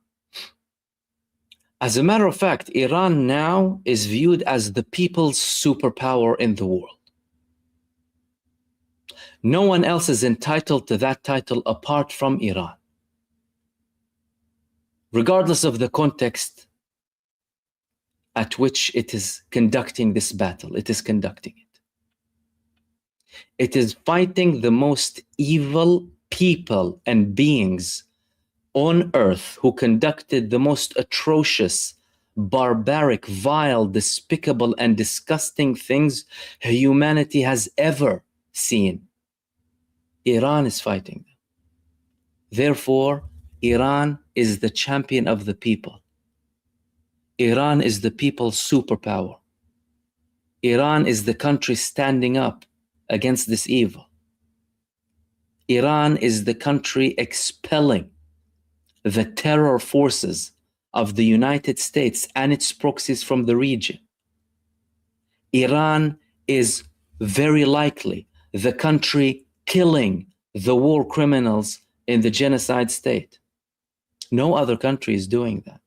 A: As a matter of fact, Iran now is viewed as the people's superpower in the world. No one else is entitled to that title apart from Iran. Regardless of the context at which it is conducting this battle, it is conducting it. It is fighting the most evil people and beings on earth who conducted the most atrocious, barbaric, vile, despicable, and disgusting things humanity has ever seen. Iran is fighting them. Therefore, Iran is the champion of the people. Iran is the people's superpower. Iran is the country standing up against this evil. Iran is the country expelling the terror forces of the United States and its proxies from the region. Iran is very likely the country killing the war criminals in the genocide state. No other country is doing that.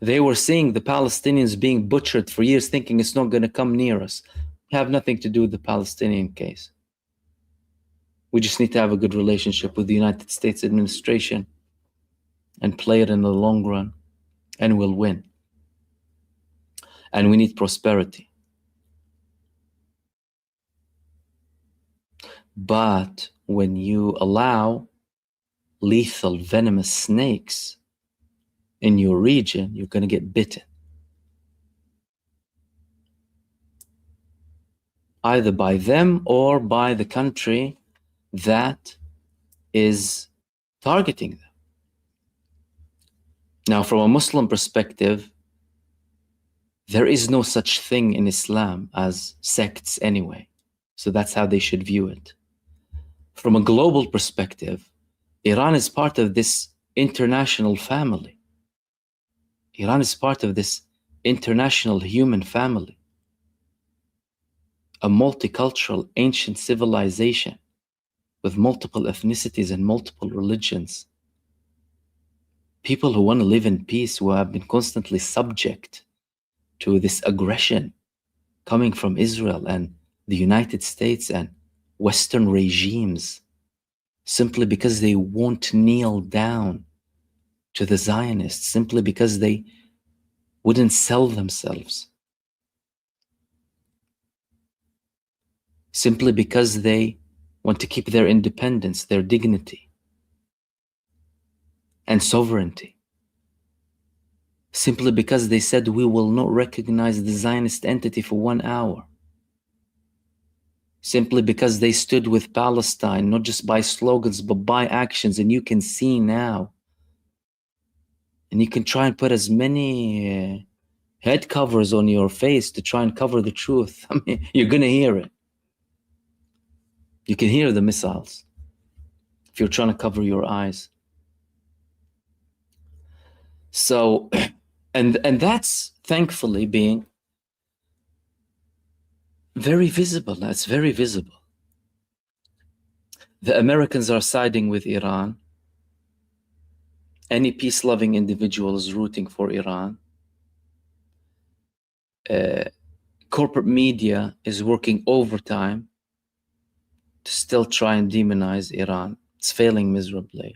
A: They were seeing the Palestinians being butchered for years, thinking it's not going to come near us. Have nothing to do with the Palestinian case. We just need to have a good relationship with the United States administration and play it in the long run, and we'll win. And we need prosperity. But when you allow lethal, venomous snakes in your region, you're going to get bitten. Either by them or by the country that is targeting them. Now, from a Muslim perspective, there is no such thing in Islam as sects anyway. So that's how they should view it. From a global perspective, Iran is part of this international family. Iran is part of this international human family. A multicultural ancient civilization with multiple ethnicities and multiple religions. People who want to live in peace, who have been constantly subject to this aggression coming from Israel and the United States and Western regimes, simply because they won't kneel down to the Zionists, simply because they wouldn't sell themselves, simply because they want to keep their independence, their dignity, and sovereignty, simply because they said we will not recognize the Zionist entity for 1 hour, simply because they stood with Palestine, not just by slogans, but by actions. And you can see now, and you can try and put as many head covers on your face to try and cover the truth. I mean, you're going to hear it. You can hear the missiles if you're trying to cover your eyes. So, and that's thankfully being very visible. That's very visible. The Americans are siding with Iran. Any peace-loving individual is rooting for Iran. Corporate media is working overtime to still try and demonize Iran. It's failing miserably.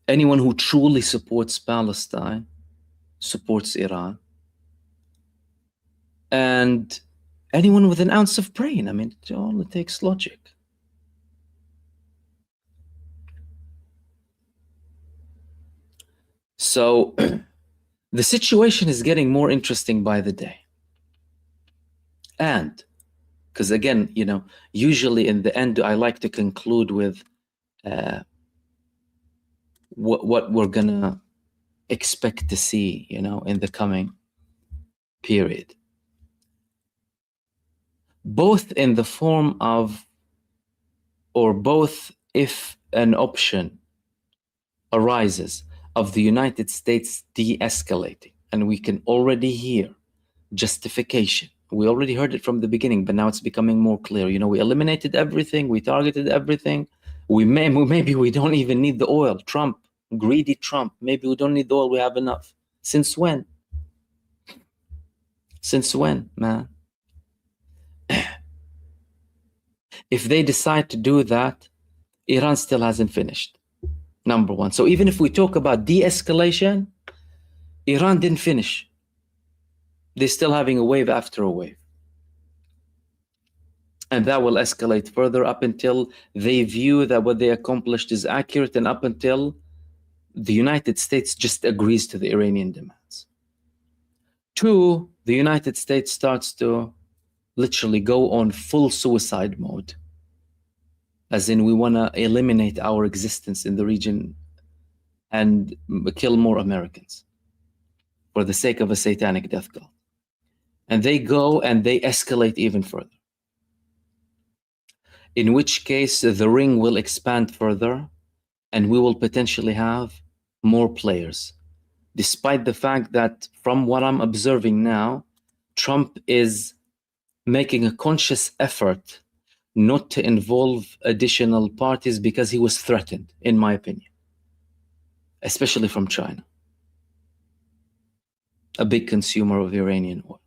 A: Anyone who truly supports Palestine supports Iran. And anyone with an ounce of brain, I mean, it only takes logic. So the situation is getting more interesting by the day. And because again, you know, usually in the end, I like to conclude with what we're gonna expect to see, you know, in the coming period. Both in the form of, or both if an option arises of the United States de-escalating, and we can already hear justification. We already heard it from the beginning, but now it's becoming more clear. You know, we eliminated everything, we targeted everything. Maybe we don't even need the oil. Trump, greedy Trump, maybe we don't need the oil, we have enough. Since when? Since when, man? If they decide to do that, Iran still hasn't finished, number one. So even if we talk about de-escalation, Iran didn't finish. They're still having a wave after a wave. And that will escalate further up until they view that what they accomplished is accurate, and up until the United States just agrees to the Iranian demands. Two, the United States starts to literally go on full suicide mode. As in, we want to eliminate our existence in the region and kill more Americans for the sake of a satanic death cult. And they go and they escalate even further. In which case, the ring will expand further and we will potentially have more players. Despite the fact that, from what I'm observing now, Trump is making a conscious effort not to involve additional parties because he was threatened, in my opinion, especially from China, a big consumer of Iranian oil.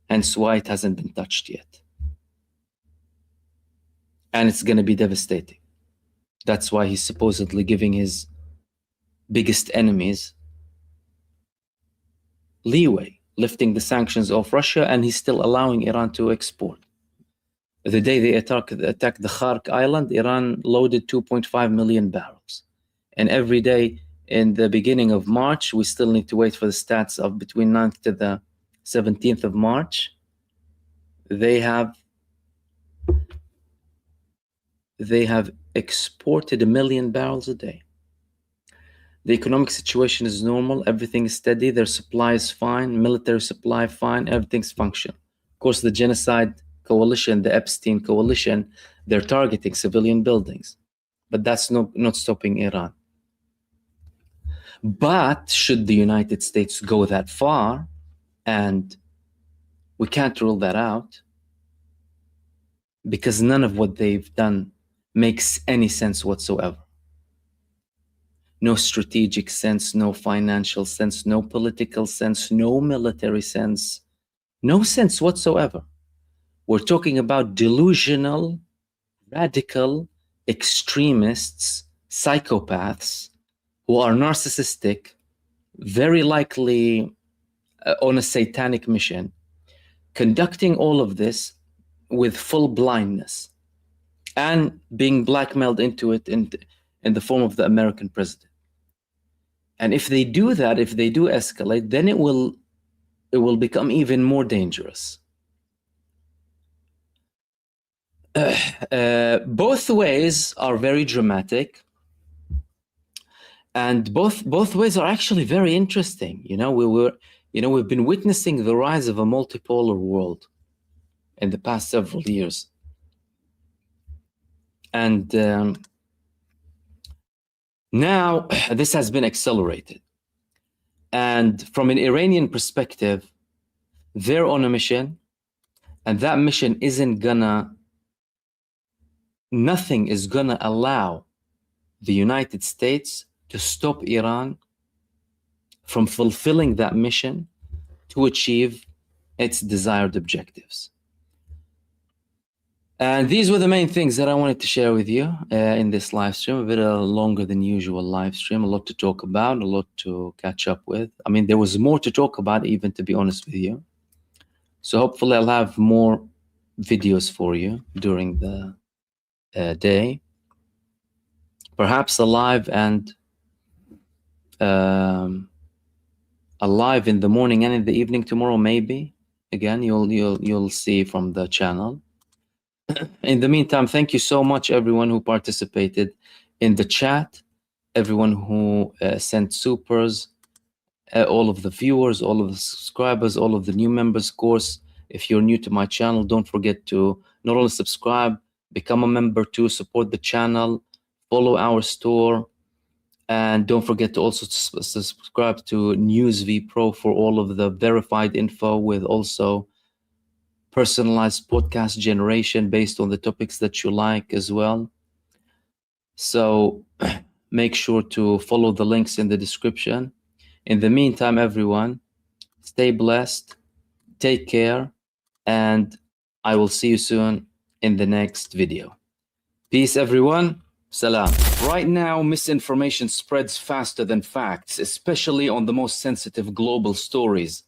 A: Hence why it hasn't been touched yet. And it's going to be devastating. That's why he's supposedly giving his biggest enemies leeway, lifting the sanctions off Russia, and he's still allowing Iran to export. The day they attacked the Khark Island, Iran loaded 2.5 million barrels. And every day in the beginning of March, we still need to wait for the stats of between 9th to the 17th of March, they have exported 1 million barrels a day. The economic situation is normal, everything is steady, their supply is fine, military supply fine, everything's functional. Of course, the genocide coalition, the Epstein coalition, they're targeting civilian buildings, but that's not stopping Iran. But should the United States go that far, and we can't rule that out, because none of what they've done makes any sense whatsoever. No strategic sense, no financial sense, no political sense, no military sense, no sense whatsoever. We're talking about delusional, radical, extremists, psychopaths who are narcissistic, very likely on a satanic mission, conducting all of this with full blindness and being blackmailed into it in the form of the American president. And if they do that, if they do escalate, then it will become even more dangerous. Both ways are very dramatic, and both ways are actually very interesting. You know, we've been witnessing the rise of a multipolar world in the past several years, and now this has been accelerated. And from an Iranian perspective, they're on a mission, and that mission nothing is gonna allow the United States to stop Iran from fulfilling that mission to achieve its desired objectives. And these were the main things that I wanted to share with you in this live stream. A bit longer than usual live stream. A lot to talk about, a lot to catch up with. I mean, there was more to talk about, even, to be honest with you. So hopefully I'll have more videos for you during the day. Perhaps a live and a live in the morning and in the evening tomorrow, maybe. Again, you'll see from the channel. In the meantime, thank you so much, everyone who participated in the chat, everyone who sent supers, all of the viewers, all of the subscribers, all of the new members. Of course, if you're new to my channel, don't forget to not only subscribe, become a member too, support the channel, follow our store, and don't forget to also subscribe to NewsV Pro for all of the verified info, with also personalized podcast generation based on the topics that you like as well. So make sure to follow the links in the description. In the meantime, everyone, stay blessed, take care, and I will see you soon in the next video. Peace, everyone. Salam. Right now, misinformation spreads faster than facts, especially on the most sensitive global stories.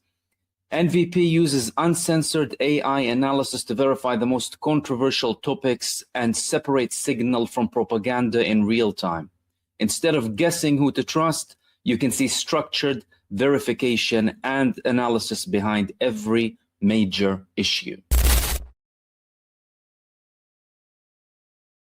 A: NVP uses uncensored AI analysis to verify the most controversial topics and separate signal from propaganda in real time. Instead of guessing who to trust, you can see structured verification and analysis behind every major issue.